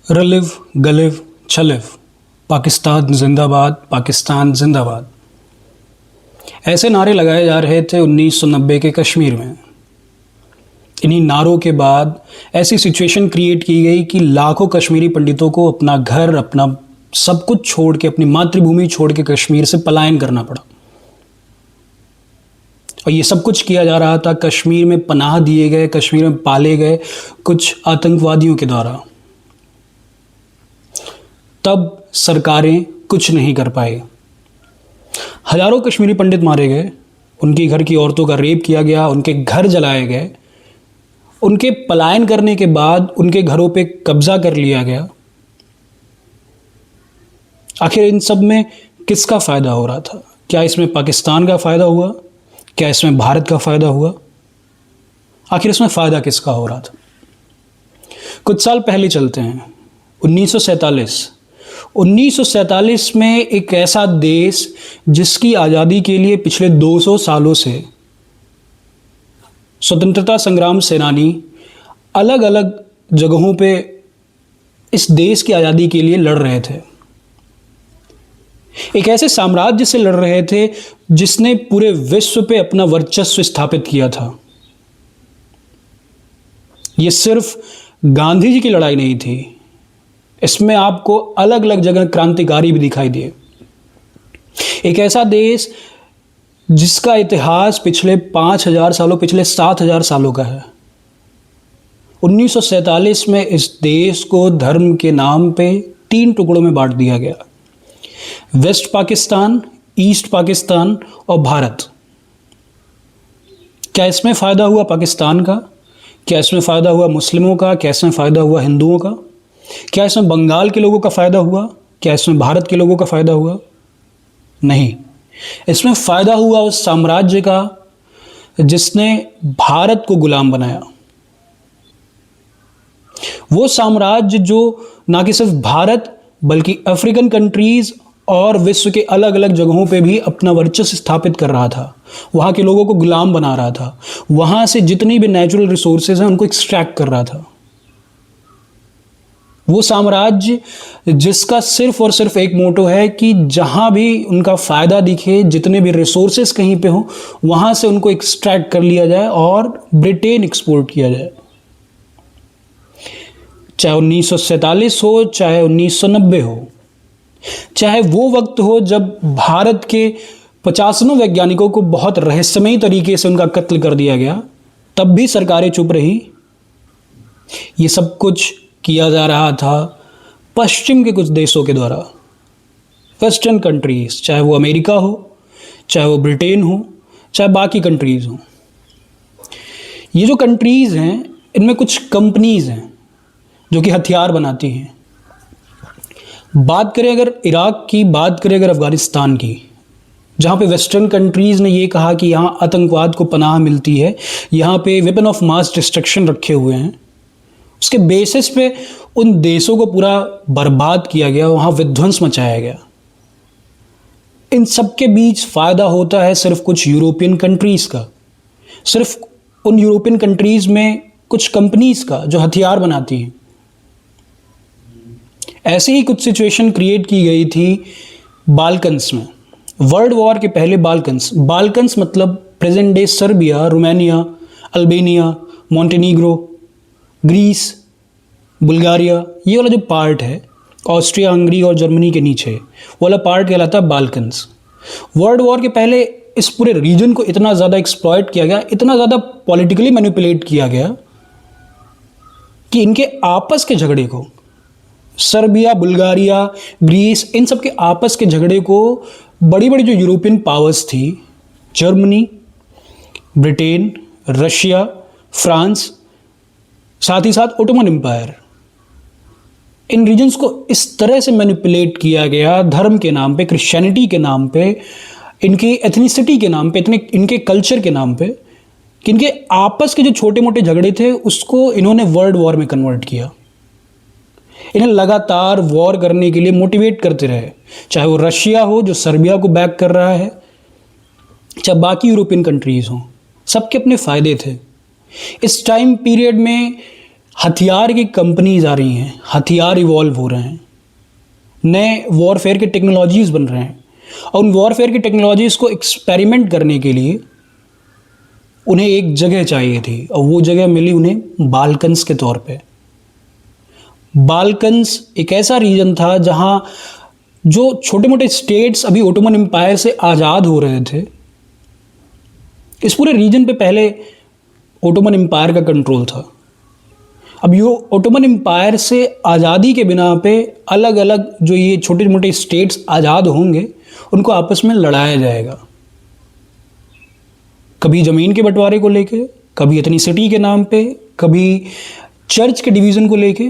रलिव गलिव छलिव, पाकिस्तान जिंदाबाद, पाकिस्तान जिंदाबाद, ऐसे नारे लगाए जा रहे थे 1990 के कश्मीर में। इन्हीं नारों के बाद ऐसी सिचुएशन क्रिएट की गई कि लाखों कश्मीरी पंडितों को अपना घर, अपना सब कुछ छोड़ के, अपनी मातृभूमि छोड़ के कश्मीर से पलायन करना पड़ा। और ये सब कुछ किया जा रहा था कश्मीर में पनाह दिए गए, कश्मीर में पाले गए कुछ आतंकवादियों के द्वारा। तब सरकारें कुछ नहीं कर पाई। हजारों कश्मीरी पंडित मारे गए, उनकी घर की औरतों का रेप किया गया, उनके घर जलाए गए, उनके पलायन करने के बाद उनके घरों पे कब्जा कर लिया गया। आखिर इन सब में किसका फ़ायदा हो रहा था? क्या इसमें पाकिस्तान का फ़ायदा हुआ? क्या इसमें भारत का फ़ायदा हुआ? आखिर इसमें फ़ायदा किसका हो रहा था? कुछ साल पहले चलते हैं, 1947 में एक ऐसा देश जिसकी आज़ादी के लिए पिछले 200 सालों से स्वतंत्रता संग्राम सेनानी अलग अलग जगहों पे इस देश की आज़ादी के लिए लड़ रहे थे। एक ऐसे साम्राज्य से लड़ रहे थे जिसने पूरे विश्व पे अपना वर्चस्व स्थापित किया था। ये सिर्फ गांधी जी की लड़ाई नहीं थी, इसमें आपको अलग अलग जगह क्रांतिकारी भी दिखाई दिए। एक ऐसा देश जिसका इतिहास पिछले 5000 सालों, पिछले 7000 सालों का है। 1947 में इस देश को धर्म के नाम पे 3 टुकड़ों में बांट दिया गया, वेस्ट पाकिस्तान, ईस्ट पाकिस्तान और भारत। क्या इसमें फ़ायदा हुआ पाकिस्तान का? क्या इसमें फ़ायदा हुआ मुस्लिमों का? क्या इसमें फ़ायदा हुआ हिंदुओं का? क्या इसमें बंगाल के लोगों का फ़ायदा हुआ? क्या इसमें भारत के लोगों का फ़ायदा हुआ? नहीं, इसमें फ़ायदा हुआ उस साम्राज्य का जिसने भारत को गुलाम बनाया। वो साम्राज्य जो ना कि सिर्फ भारत बल्कि अफ्रीकन कंट्रीज़ और विश्व के अलग अलग जगहों पे भी अपना वर्चस्व स्थापित कर रहा था, वहाँ के लोगों को गुलाम बना रहा था, वहाँ से जितनी भी नेचुरल रिसोर्सेज हैं उनको एक्सट्रैक्ट कर रहा था। वो साम्राज्य जिसका सिर्फ और सिर्फ एक मोटो है कि जहाँ भी उनका फ़ायदा दिखे, जितने भी रिसोर्सेज कहीं पे हो, वहाँ से उनको एक्सट्रैक्ट कर लिया जाए और ब्रिटेन एक्सपोर्ट किया जाए। चाहे 1947 हो, चाहे 1990 हो, चाहे वो वक्त हो जब भारत के 50 वैज्ञानिकों को बहुत रहस्यमयी तरीके से उनका कत्ल कर दिया गया, तब भी सरकारें चुप रही। ये सब कुछ किया जा रहा था पश्चिम के कुछ देशों के द्वारा, वेस्टर्न कंट्रीज़, चाहे वो अमेरिका हो, चाहे वो ब्रिटेन हो, चाहे बाकी कंट्रीज़ हो। ये जो कंट्रीज़ हैं, इनमें कुछ कंपनीज़ हैं जो कि हथियार बनाती हैं। बात करें अगर इराक की, बात करें अगर अफ़गानिस्तान की, जहाँ पे वेस्टर्न कंट्रीज़ ने ये कहा कि यहाँ आतंकवाद को पनाह मिलती है, यहाँ पे वेपन ऑफ मास डिस्ट्रक्शन रखे हुए हैं, उसके बेसिस पे उन देशों को पूरा बर्बाद किया गया, वहाँ विध्वंस मचाया गया। इन सब के बीच फ़ायदा होता है सिर्फ कुछ यूरोपियन कंट्रीज़ का, सिर्फ उन यूरोपियन कंट्रीज़ में कुछ कंपनीज़ का जो हथियार बनाती हैं। ऐसी ही कुछ सिचुएशन क्रिएट की गई थी बाल्कन्स में, वर्ल्ड वॉर के पहले। बाल्कन्स मतलब present day Serbia, Romania, Albania, Montenegro, Greece, Bulgaria, ये वाला जो पार्ट है, ऑस्ट्रिया, हंगरी और जर्मनी के नीचे, वो वाला पार्ट कहलाता है बाल्कन्स। वर्ल्ड वॉर के पहले इस पूरे रीजन को इतना ज़्यादा एक्सप्लॉइट किया गया, इतना ज़्यादा पॉलिटिकली मैनिपुलेट किया गया कि इनके आपस के झगड़े को, सर्बिया, बुल्गारिया, ग्रीस, इन सब के आपस के झगड़े को बड़ी बड़ी जो यूरोपियन पावर्स थी, जर्मनी, ब्रिटेन, रशिया, फ्रांस, साथ ही साथ ओटोमन एम्पायर, इन रीजन्स को इस तरह से मैनिपुलेट किया गया धर्म के नाम पे, क्रिश्चियनिटी के नाम पे, इनकी एथनिसिटी के नाम पे, इनके कल्चर के नाम पे, कि इनके आपस के जो छोटे मोटे झगड़े थे उसको इन्होंने वर्ल्ड वॉर में कन्वर्ट किया। इन्हें लगातार वॉर करने के लिए मोटिवेट करते रहे, चाहे वो रशिया हो जो सर्बिया को बैक कर रहा है, चाहे बाकी यूरोपियन कंट्रीज़ हों, सबके अपने फ़ायदे थे। इस टाइम पीरियड में हथियार की कंपनीज आ रही हैं, हथियार इवॉल्व हो रहे हैं, नए वॉरफेयर के टेक्नोलॉजीज़ बन रहे हैं, और उन वॉरफेयर की टेक्नोलॉजीज़ को एक्सपेरिमेंट करने के लिए उन्हें एक जगह चाहिए थी, और वो जगह मिली उन्हें बाल्कन्स के तौर पे। बाल्कन्स एक ऐसा रीजन था जहाँ जो छोटे मोटे स्टेट्स अभी ओटोमन एम्पायर से आज़ाद हो रहे थे, इस पूरे रीजन पे पहले ओटोमन एम्पायर का कंट्रोल था। अब ये ओटोमन एम्पायर से आज़ादी के बिना पे अलग अलग जो ये छोटे मोटे स्टेट्स आज़ाद होंगे उनको आपस में लड़ाया जाएगा, कभी ज़मीन के बंटवारे को लेके, कभी इतनी सिटी के नाम पे, कभी चर्च के डिवीज़न को लेके,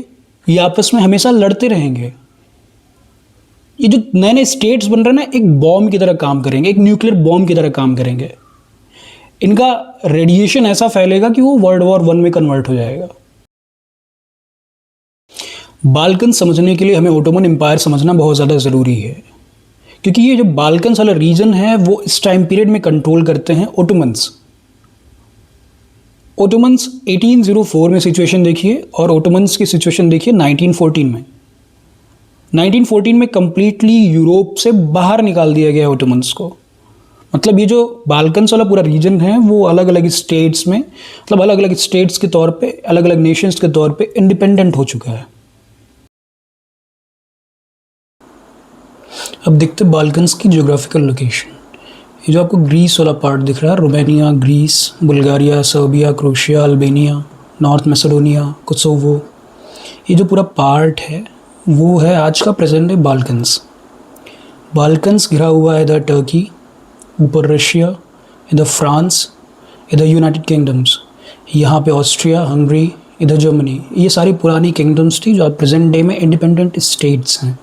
ये आपस में हमेशा लड़ते रहेंगे। ये जो नए नए स्टेट्स बन रहे हैं ना, एक बॉम्ब की तरह काम करेंगे, एक न्यूक्लियर बॉम्ब की तरह काम करेंगे। इनका रेडिएशन ऐसा फैलेगा कि वो वर्ल्ड वॉर 1 में कन्वर्ट हो जाएगा। बाल्कन समझने के लिए हमें ओटोमन एम्पायर समझना बहुत ज़्यादा ज़रूरी है, क्योंकि ये जो बाल्कन्स वाला रीजन है वो इस टाइम पीरियड में कंट्रोल करते हैं ओटोमन्स। ओटोमन्स 1804 में सिचुएशन देखिए और ओटोमन्स की सिचुएशन देखिए 1914 में। 1914 में कंप्लीटली यूरोप से बाहर निकाल दिया गया ओटोमन्स को। मतलब ये जो बाल्कन्स वाला पूरा रीजन है वो अलग अलग स्टेट्स में, मतलब अलग अलग स्टेट्स के तौर पे, अलग अलग नेशंस के तौर पे इंडिपेंडेंट हो चुका है। अब देखते हैं बाल्कन्स की ज्योग्राफिकल लोकेशन। ये जो आपको ग्रीस वाला पार्ट दिख रहा है, Romania, Greece, Bulgaria, Serbia, Croatia, Albania, North Macedonia, Kosovo, ये जो पूरा पार्ट है वो है आज का प्रेजेंट डे बाल्कन्स। बाल्कन्स घिरा हुआ है इधर टर्की, ऊपर रशिया, इधर फ्रांस, इधर यूनाइटेड किंगडम्स, यहाँ पे ऑस्ट्रिया, हंगरी, इधर जर्मनी। ये सारी पुरानी किंगडम्स थी जो आज प्रेजेंट डे में इंडिपेंडेंट स्टेट्स हैं।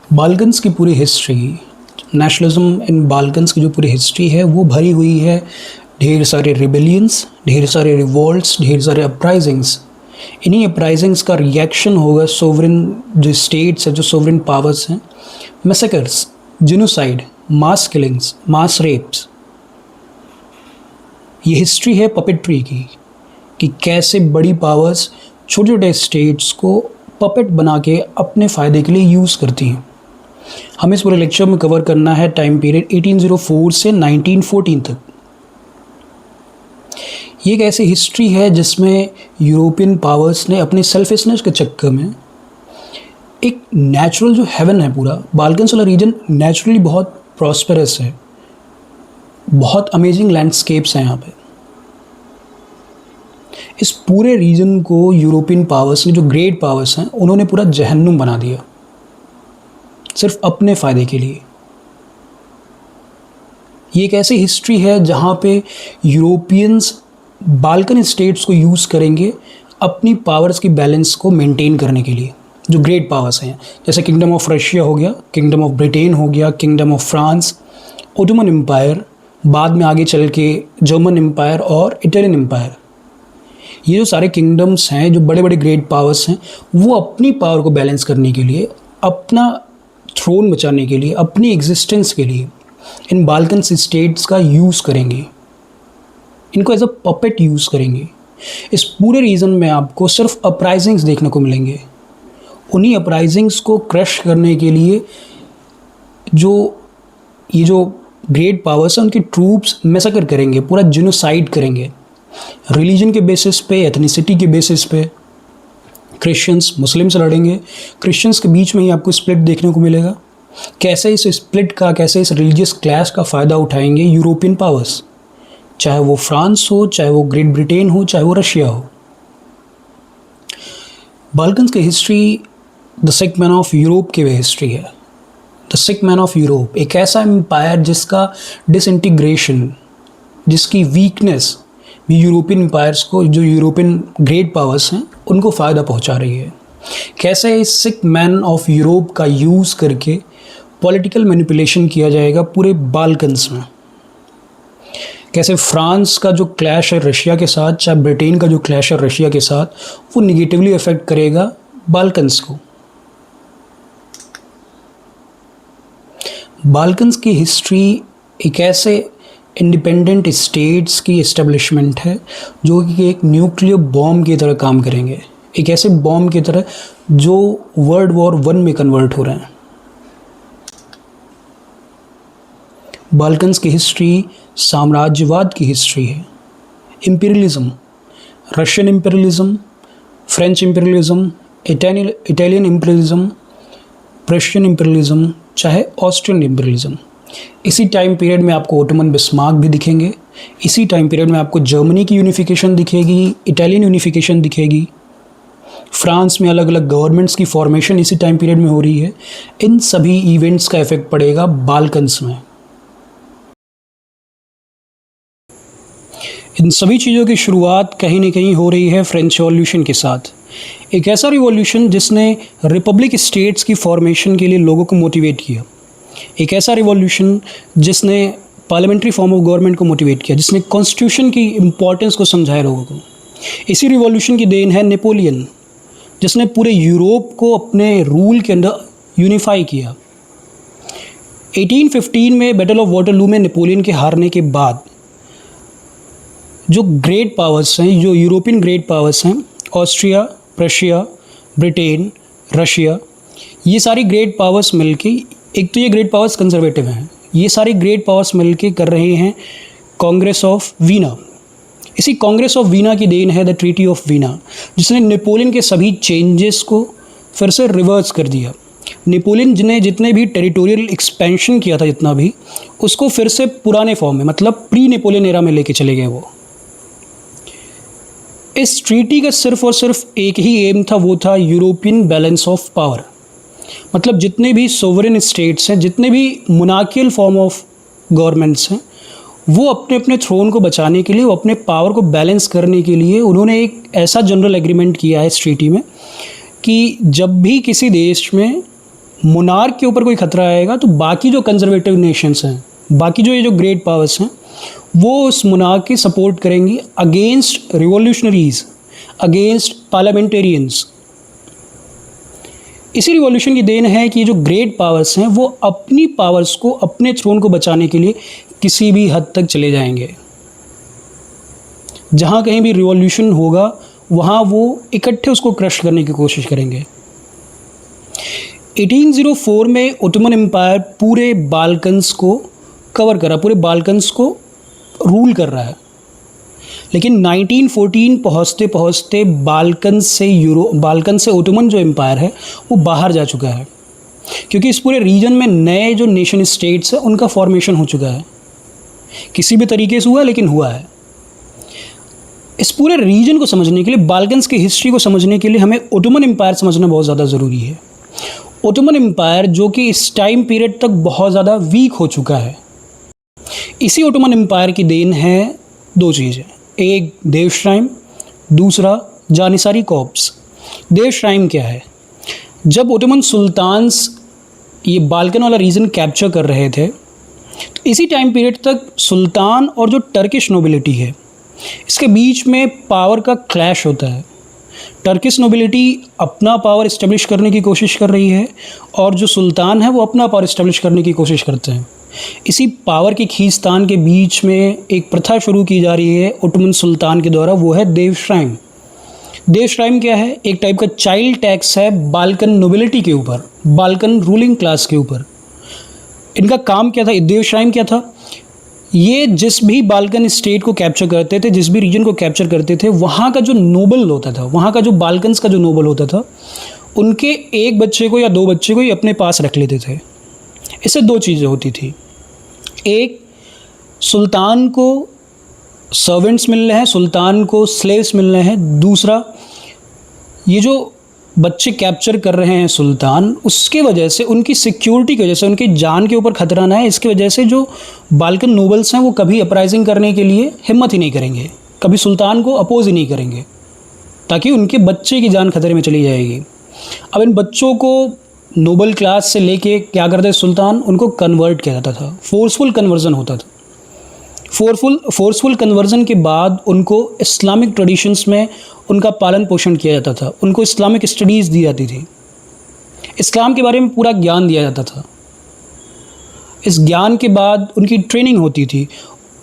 बाल्कन्स की पूरी हिस्ट्री, नेशनलिज्म इन बाल्कन्स की जो पूरी हिस्ट्री है वो भरी हुई है ढेर सारे रिबेलियंस, ढेर सारे रिवोल्ट्स, ढेर सारे अपराइजिंग्स। इन्हीं अपराइजिंग्स का रिएक्शन होगा सोवरेन जो स्टेट्स है, जो सोवरेन पावर्स हैं, मैसेकर्स, जिनोसाइड, मास किलिंग्स, मास रेप्स। ये हिस्ट्री है पपेट्री की, कि कैसे बड़ी पावर्स छोटे छोटे स्टेट्स को पपेट बना के अपने फ़ायदे के लिए यूज़ करती हैं। हमें इस पूरे लेक्चर में कवर करना है टाइम पीरियड 1804 से 1914 तक। ये एक ऐसी हिस्ट्री है जिसमें यूरोपियन पावर्स ने अपने सेल्फिशनेस के चक्कर में एक नेचुरल जो हेवन है, पूरा बाल्कन्स वाला रीजन नेचुरली बहुत प्रॉस्पेरस है, बहुत अमेजिंग लैंडस्केप्स हैं यहाँ पे। इस पूरे रीजन को यूरोपियन पावर्स ने, जो ग्रेट पावर्स हैं, उन्होंने पूरा जहन्नुम बना दिया सिर्फ अपने फ़ायदे के लिए। ये एक ऐसी हिस्ट्री है जहाँ पे यूरोपियंस बाल्कन स्टेट्स को यूज़ करेंगे अपनी पावर्स की बैलेंस को मेंटेन करने के लिए। जो ग्रेट पावर्स हैं, जैसे किंगडम ऑफ रशिया हो गया, किंगडम ऑफ ब्रिटेन हो गया, Kingdom of France, Ottoman Empire, बाद में आगे चल के जर्मन एम्पायर और इटालियन एम्पायर। ये जो सारे किंगडम्स हैं, जो बड़े बड़े ग्रेट पावर्स हैं, वो अपनी पावर को बैलेंस करने के लिए, अपना थ्रोन बचाने के लिए, अपनी एग्जिस्टेंस के लिए इन बाल्कन स्टेट्स का यूज़ करेंगे, इनको एज अ पपेट यूज़ करेंगे। इस पूरे रीजन में आपको सिर्फ अपराइजिंग्स देखने को मिलेंगे। उन्हीं अपराइजिंग्स को क्रश करने के लिए ये जो ग्रेट पावर्स हैं उनकी ट्रूप्स मैसेकर करेंगे, पूरा जिनोसाइड करेंगे, रिलीजन के बेसिस पे, एथनिसिटी के बेसिस पे। क्रिश्चियंस मुस्लिम से लड़ेंगे, क्रिश्चियंस के बीच में ही आपको स्प्लिट देखने को मिलेगा। कैसे इस स्प्लिट का, कैसे इस रिलीजियस क्लैश का फ़ायदा उठाएंगे यूरोपियन पावर्स, चाहे वो फ्रांस हो, चाहे वो ग्रेट ब्रिटेन हो, चाहे वो रशिया हो। बाल्कन्स की history the sick man of Europe की हिस्ट्री है। The sick man of Europe एक ऐसा एम्पायर जिसका डिसइंटीग्रेशन, जिसकी वीकनेस भी यूरोपियन एम्पायर्स को, जो यूरोपियन ग्रेट पावर्स हैं, उनको फ़ायदा पहुंचा रही है। कैसे इस सिक मैन ऑफ यूरोप का यूज़ करके पॉलिटिकल मैनिपुलेशन किया जाएगा पूरे बाल्कन्स में। कैसे फ्रांस का जो क्लैश है रशिया के साथ, चाहे ब्रिटेन का जो क्लैश है रशिया के साथ, वो निगेटिवली अफेक्ट करेगा बाल्कन्स को। बाल्कन्स की हिस्ट्री एक ऐसे इंडिपेंडेंट स्टेट्स की इस्टेब्लिशमेंट है जो कि एक न्यूक्लियर बॉम्ब की तरह काम करेंगे, एक ऐसे बॉम्ब की तरह जो वर्ल्ड वॉर 1 में कन्वर्ट हो रहे हैं। बाल्कन्स की हिस्ट्री साम्राज्यवाद की हिस्ट्री है। Imperialism, Russian imperialism, French imperialism, Italian imperialism, Prussian imperialism, चाहे ऑस्ट्रियन इम्पीरियलिज्म। इसी टाइम पीरियड में आपको ओटोमन बिस्मार्क भी दिखेंगे। इसी टाइम पीरियड में आपको जर्मनी की यूनिफिकेशन दिखेगी, इटालियन यूनिफिकेशन दिखेगी, फ्रांस में अलग अलग गवर्नमेंट्स की फॉर्मेशन इसी टाइम पीरियड में हो रही है। इन सभी इवेंट्स का इफेक्ट पड़ेगा बाल्कन्स में। इन सभी चीज़ों की शुरुआत कहीं ना कहीं हो रही है फ्रेंच रिवॉल्यूशन के साथ। एक ऐसा रिवॉल्यूशन जिसने रिपब्लिक स्टेट्स की फॉर्मेशन के लिए लोगों को मोटिवेट किया। एक ऐसा रिवॉल्यूशन जिसने पार्लियामेंट्री फॉर्म ऑफ गवर्नमेंट को मोटिवेट किया, जिसने कॉन्स्टिट्यूशन की इम्पोर्टेंस को समझाया लोगों को। इसी रिवॉल्यूशन की देन है नेपोलियन, जिसने पूरे यूरोप को अपने रूल के अंदर यूनिफाई किया। 1815 में बैटल ऑफ वाटरलू में नेपोलियन के हारने के बाद जो ग्रेट पावर्स हैं, जो यूरोपियन ग्रेट पावर्स हैं, ऑस्ट्रिया, प्रशिया, ब्रिटेन, रशिया, ये सारी ग्रेट पावर्स मिलके, एक तो ये ग्रेट पावर्स कंजर्वेटिव हैं, ये सारी ग्रेट पावर्स मिलके कर रहे हैं कांग्रेस ऑफ वीना। इसी कांग्रेस ऑफ वीना की देन है द ट्रीटी ऑफ वीना, जिसने नेपोलियन के सभी चेंजेस को फिर से रिवर्स कर दिया। नेपोलियन ने जितने भी टेरिटोरियल एक्सपेंशन किया था, जितना भी, उसको फिर से पुराने फॉर्म में, मतलब प्री नेपोलियन एरा में लेके चले गए वो। इस ट्रीटी का सिर्फ और सिर्फ एक ही एम था, वो था यूरोपियन बैलेंस ऑफ पावर। मतलब जितने भी सोवरेन स्टेट्स हैं, जितने भी मोनार्कियल फॉर्म ऑफ गवर्नमेंट्स हैं, वो अपने अपने थ्रोन को बचाने के लिए, वो अपने पावर को बैलेंस करने के लिए उन्होंने एक ऐसा जनरल एग्रीमेंट किया है इस ट्रीटी में कि जब भी किसी देश में मोनार्क के ऊपर कोई खतरा आएगा तो बाकी जो कंजर्वेटिव नेशंस हैं, बाकी जो ये जो ग्रेट पावर्स हैं, वो उस मोनार्क की सपोर्ट करेंगी अगेंस्ट रिवॉल्यूशनरीज, अगेंस्ट पार्लियामेंटेरियंस। इसी रिवॉल्यूशन की देन है कि जो ग्रेट पावर्स हैं वो अपनी पावर्स को, अपने थ्रोन को बचाने के लिए किसी भी हद तक चले जाएंगे। जहाँ कहीं भी रिवॉल्यूशन होगा वहाँ वो इकट्ठे उसको क्रश करने की कोशिश करेंगे। 1804 में ओटोमन एम्पायर पूरे बाल्कन्स को कवर करा, पूरे बाल्कन्स को रूल कर रहा है। लेकिन 1914 पहुँचते पहुँचते बाल्कन से ओटोमन जो एम्पायर है वो बाहर जा चुका है, क्योंकि इस पूरे रीजन में नए जो नेशन स्टेट्स हैं उनका फॉर्मेशन हो चुका है। किसी भी तरीके से हुआ, लेकिन हुआ है। इस पूरे रीजन को समझने के लिए, बाल्कन्स की हिस्ट्री को समझने के लिए हमें ओटोमन एम्पायर समझना बहुत ज़्यादा ज़रूरी है। ओटोमन एम्पायर जो कि इस टाइम पीरियड तक बहुत ज़्यादा वीक हो चुका है। इसी ओटोमन एम्पायर की देन है दो चीज़ें, एक देवश्राइम, दूसरा जानिसारी कॉर्प्स। देवश्राइम क्या है? जब ओटोमन सुल्तान्स ये बाल्कन वाला रीजन कैप्चर कर रहे थे, तो इसी टाइम पीरियड तक सुल्तान और जो टर्किश नोबिलिटी है, इसके बीच में पावर का क्लैश होता है। टर्किश नोबिलिटी अपना पावर इस्टेब्लिश करने की कोशिश कर रही है और जो सुल्तान है वो अपना पावर इस्टेब्लिश करने की कोशिश करते हैं। इसी पावर के खींचतान के बीच में एक प्रथा शुरू की जा रही है ओटोमन सुल्तान के द्वारा, वो है देवश्राइम। देवश्राइम क्या है? एक टाइप का चाइल्ड टैक्स है बाल्कन नोबिलिटी के ऊपर, बाल्कन रूलिंग क्लास के ऊपर। इनका काम क्या था? देवश्राइम क्या था? ये जिस भी बाल्कन स्टेट को कैप्चर करते थे, जिस भी रीजन को कैप्चर करते थे, वहाँ का जो नोबल होता था, वहाँ का जो बाल्कन्स का जो नोबल होता था, उनके एक बच्चे को या दो बच्चे को ही अपने पास रख लेते थे। इससे दो चीज़ें होती थी, एक सुल्तान को सर्वेंट्स मिल रहे हैं, सुल्तान को स्लेव्स मिल रहे हैं। दूसरा, ये जो बच्चे कैप्चर कर रहे हैं सुल्तान, उसके वजह से, उनकी सिक्योरिटी की वजह से, उनकी जान के ऊपर खतरा ना है, इसकी वजह से जो बाल्कन नोबल्स हैं वो कभी अपराइजिंग करने के लिए हिम्मत ही नहीं करेंगे, कभी सुल्तान को अपोज ही नहीं करेंगे, ताकि उनके बच्चे की जान खतरे में चली जाएगी। अब इन बच्चों को नोबल क्लास से लेके क्या करते सुल्तान, उनको कन्वर्ट किया जाता था, फोर्सफुल कन्वर्जन होता था। फोर्सफुल कन्वर्जन के बाद उनको इस्लामिक ट्रेडिशंस में उनका पालन पोषण किया जाता था, उनको इस्लामिक स्टडीज़ दी जाती थी, इस्लाम के बारे में पूरा ज्ञान दिया जाता था। इस ज्ञान के बाद उनकी ट्रेनिंग होती थी,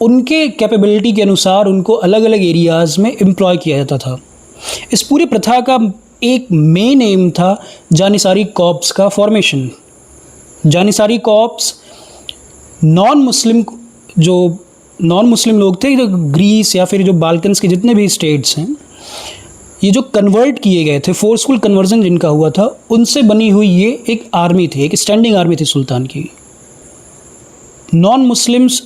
उनके कैपेबिलिटी के अनुसार उनको अलग अलग एरियाज़ में एम्प्लॉय किया जाता था। इस पूरी प्रथा का एक मेन एम था जानिसारी कॉर्प्स का फॉर्मेशन। जानिसारी कॉर्प्स नॉन मुस्लिम लोग थे, जो ग्रीस या फिर जो बाल्कन्स के जितने भी स्टेट्स हैं, ये जो कन्वर्ट किए गए थे, फोर्सफुल कन्वर्जन जिनका हुआ था, उनसे बनी हुई ये एक आर्मी थी, एक स्टैंडिंग आर्मी थी सुल्तान की। नॉन मुस्लिम्स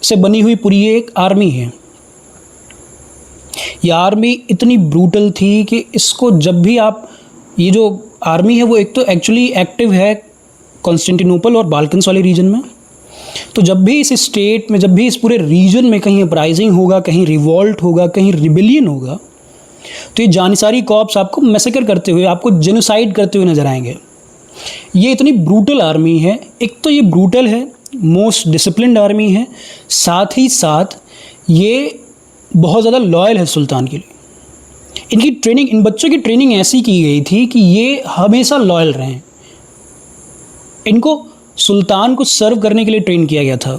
से बनी हुई पूरी ये एक आर्मी है। ये आर्मी इतनी ब्रूटल थी कि इसको जब भी आप, ये जो आर्मी है वो एक तो एक्चुअली एक्टिव है कॉन्स्टेंटिनोपल और बाल्कन्स वाले रीजन में, तो जब भी इस स्टेट में, जब भी इस पूरे रीजन में कहीं अपराइजिंग होगा, कहीं रिवॉल्ट होगा, कहीं रिबेलियन होगा, तो ये जानिसारी कॉर्प्स आपको मैसेकर करते हुए, आपको जेनोसाइड करते हुए नजर आएंगे। ये इतनी ब्रूटल आर्मी है, एक तो ये ब्रूटल है, मोस्ट डिसिप्लिन्ड आर्मी है, साथ ही साथ ये बहुत ज़्यादा लॉयल है सुल्तान के लिए। इनकी ट्रेनिंग, इन बच्चों की ट्रेनिंग ऐसी की गई थी कि ये हमेशा लॉयल रहें। इनको सुल्तान को सर्व करने के लिए ट्रेन किया गया था।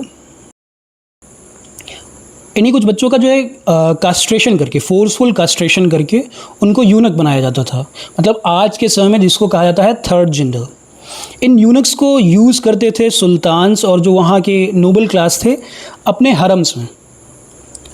इन्हीं कुछ बच्चों का जो है कास्ट्रेशन करके, फोर्सफुल कास्ट्रेशन करके उनको यूनक बनाया जाता था। मतलब आज के समय में जिसको कहा जाता है थर्ड जेंडर। इन यूनक्स को यूज़ करते थे सुल्तान्स और जो वहाँ के नोबल क्लास थे अपने हरम्स में।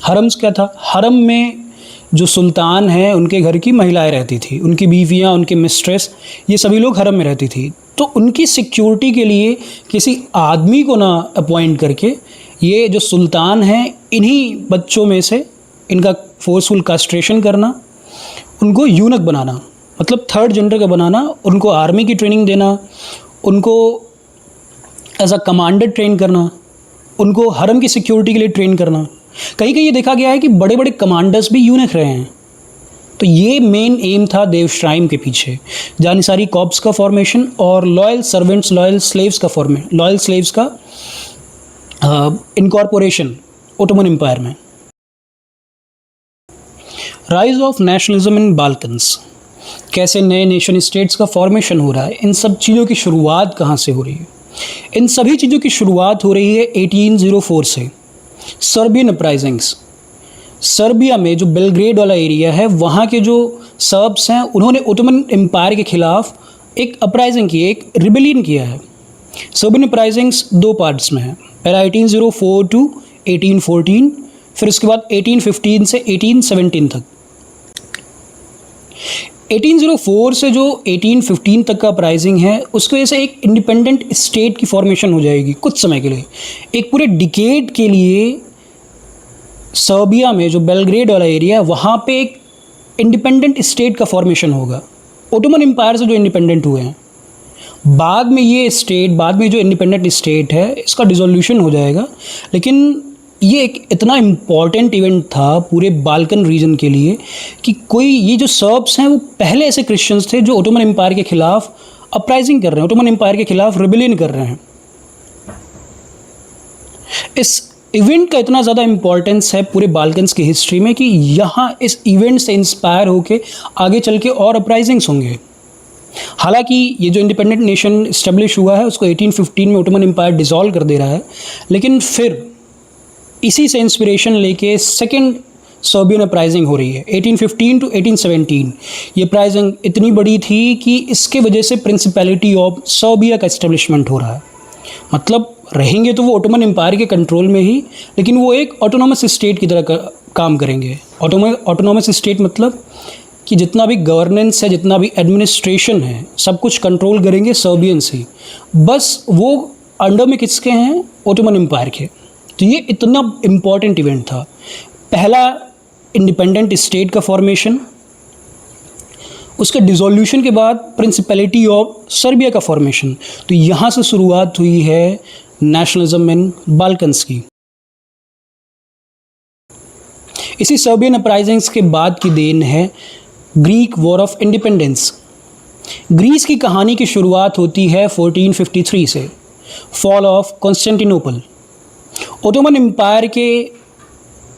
हरम्स क्या था? हरम में जो सुल्तान है उनके घर की महिलाएं रहती थी, उनकी बीवियाँ, उनके मिस्ट्रेस, ये सभी लोग हरम में रहती थी। तो उनकी सिक्योरिटी के लिए किसी आदमी को ना अपॉइंट करके ये जो सुल्तान हैं, इन्हीं बच्चों में से इनका फोर्सफुल कास्ट्रेशन करना, उनको यूनक बनाना, मतलब थर्ड जेंडर का बनाना, उनको आर्मी की ट्रेनिंग देना, उनको एज अ कमांडर ट्रेन करना, उनको हरम की सिक्योरिटी के लिए ट्रेन करना। कहीं कहीं ये देखा गया है कि बड़े बड़े कमांडर्स भी यूनक रहे हैं। तो ये मेन एम था देवश्राइम के पीछे, जानिसारी कॉर्प्स का फॉर्मेशन और लॉयल सर्वेंट्स, लॉयल स्लेव्स का इनकॉर्पोरेशन ओटोमन एम्पायर में। Rise of nationalism in Balkans, कैसे नए नेशन स्टेट्स का फॉर्मेशन हो रहा है, इन सब चीज़ों की शुरुआत कहाँ से हो रही है? इन सभी चीज़ों की शुरुआत हो रही है 1804 से, सर्बियन अपराइजिंग्स। सर्बिया में जो बेलग्रेड वाला एरिया है, वहाँ के जो सर्ब्स हैं, उन्होंने ओटोमन एम्पायर के खिलाफ एक अपराइजिंग की, एक रिबेलियन किया है। सर्बियन अपराइजिंग्स दो पार्ट्स में है, पहला 1804 टू 1814, फिर उसके बाद 1815 से 1817 तक। 1804 से जो 1815 तक का अपराइजिंग है, उसकी वजह से एक इंडिपेंडेंट स्टेट की फॉर्मेशन हो जाएगी कुछ समय के लिए। एक पूरे डिकेड के लिए सर्बिया में जो बेलग्रेड वाला एरिया है, वहाँ पे एक इंडिपेंडेंट स्टेट का फॉर्मेशन होगा, ओटोमन एम्पायर से जो इंडिपेंडेंट हुए हैं। बाद में ये स्टेट, बाद में जो इंडिपेंडेंट स्टेट है, इसका डिसोल्यूशन हो जाएगा। लेकिन ये एक इतना इम्पॉर्टेंट इवेंट था पूरे बाल्कन रीजन के लिए कि कोई, ये जो सर्ब्स हैं वो पहले ऐसे क्रिश्चियंस थे जो ओटोमन एम्पायर के खिलाफ अपराइजिंग कर रहे हैं, ओटोमन एम्पायर के खिलाफ रिबेलियन कर रहे हैं। इस इवेंट का इतना ज़्यादा इम्पॉर्टेंस है पूरे बाल्कन्स की हिस्ट्री में कि यहाँ इस इवेंट से इंस्पायर होके आगे चल के और अपराइजिंग्स होंगे। हालांकि ये जो इंडिपेंडेंट नेशन इस्टेब्लिश हुआ है उसको 1815 में ओटोमन एम्पायर डिसॉल्व कर दे रहा है, लेकिन फिर इसी से इंस्पिरेशन लेके सेकेंड सर्बियन अपराइजिंग हो रही है 1815 टू 1817। ये अपराइजिंग इतनी बड़ी थी कि इसके वजह से प्रिंसिपैलिटी ऑफ सर्बिया का इस्टेब्लिशमेंट हो रहा है। मतलब रहेंगे तो वो ओटोमन एम्पायर के कंट्रोल में ही, लेकिन वो एक ऑटोनॉमस स्टेट की तरह काम करेंगे। ऑटोनॉमस स्टेट मतलब कि जितना भी गवर्नेंस है, जितना भी एडमिनिस्ट्रेशन है, सब कुछ कंट्रोल करेंगे सर्बियंस ही। बस वो अंडर में किसके हैं? ओटोमन एम्पायर के। तो ये इतना इम्पॉर्टेंट इवेंट था, पहला इंडिपेंडेंट स्टेट का फॉर्मेशन, उसके डिसोल्यूशन के बाद प्रिंसिपैलिटी ऑफ सर्बिया का फॉर्मेशन। तो यहाँ से शुरुआत हुई है नेशनलिज्म इन बाल्कन्स की। इसी सर्बियन अपराइजिंग्स के बाद की देन है Greek War of Independence. Greece की कहानी की शुरुआत होती है 1453 से, fall of Constantinople. Ottoman Empire के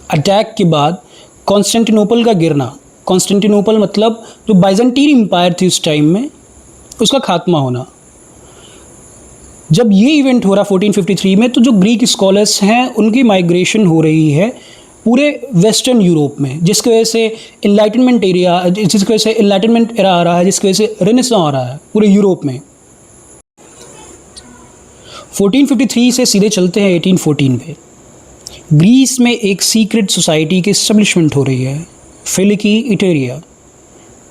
अटैक के बाद कॉन्स्टेंटिनोपल का गिरना, कॉन्स्टेंटिनोपल मतलब जो बाइजेंटीन एम्पायर थी उस टाइम में, उसका खात्मा होना। जब ये इवेंट हो रहा 1453 में, तो जो ग्रीक स्कॉलर्स हैं उनकी माइग्रेशन हो रही है पूरे वेस्टर्न यूरोप में, जिसकी वजह से इनलाइटनमेंट एरा आ रहा है, जिसकी वजह से रेनेसां आ रहा है पूरे यूरोप में। 1453 से सीधे चलते हैं 1814 पे। ग्रीस में एक सीक्रेट सोसाइटी की एस्टेब्लिशमेंट हो रही है, फिलिकी इटेरिया,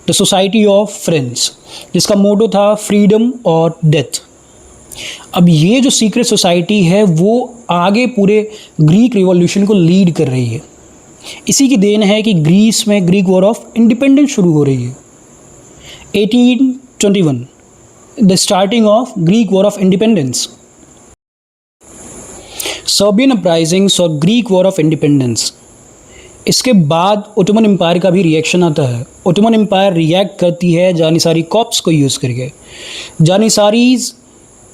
द सोसाइटी ऑफ फ्रेंड्स, जिसका मोटो था फ्रीडम और डेथ। अब ये जो सीक्रेट सोसाइटी है वो आगे पूरे ग्रीक रिवॉल्यूशन को लीड कर रही है। इसी की देन है कि ग्रीस में ग्रीक वॉर ऑफ इंडिपेंडेंस शुरू हो रही है। 1821 the starting of Greek War of independence. Serbian uprisings और ग्रीक वॉर ऑफ इंडिपेंडेंस। इसके बाद ओटोमन एम्पायर का भी रिएक्शन आता है। ओटोमन एम्पायर रिएक्ट करती है जानिसारी कॉप्स को यूज़ करके। जानिसारीज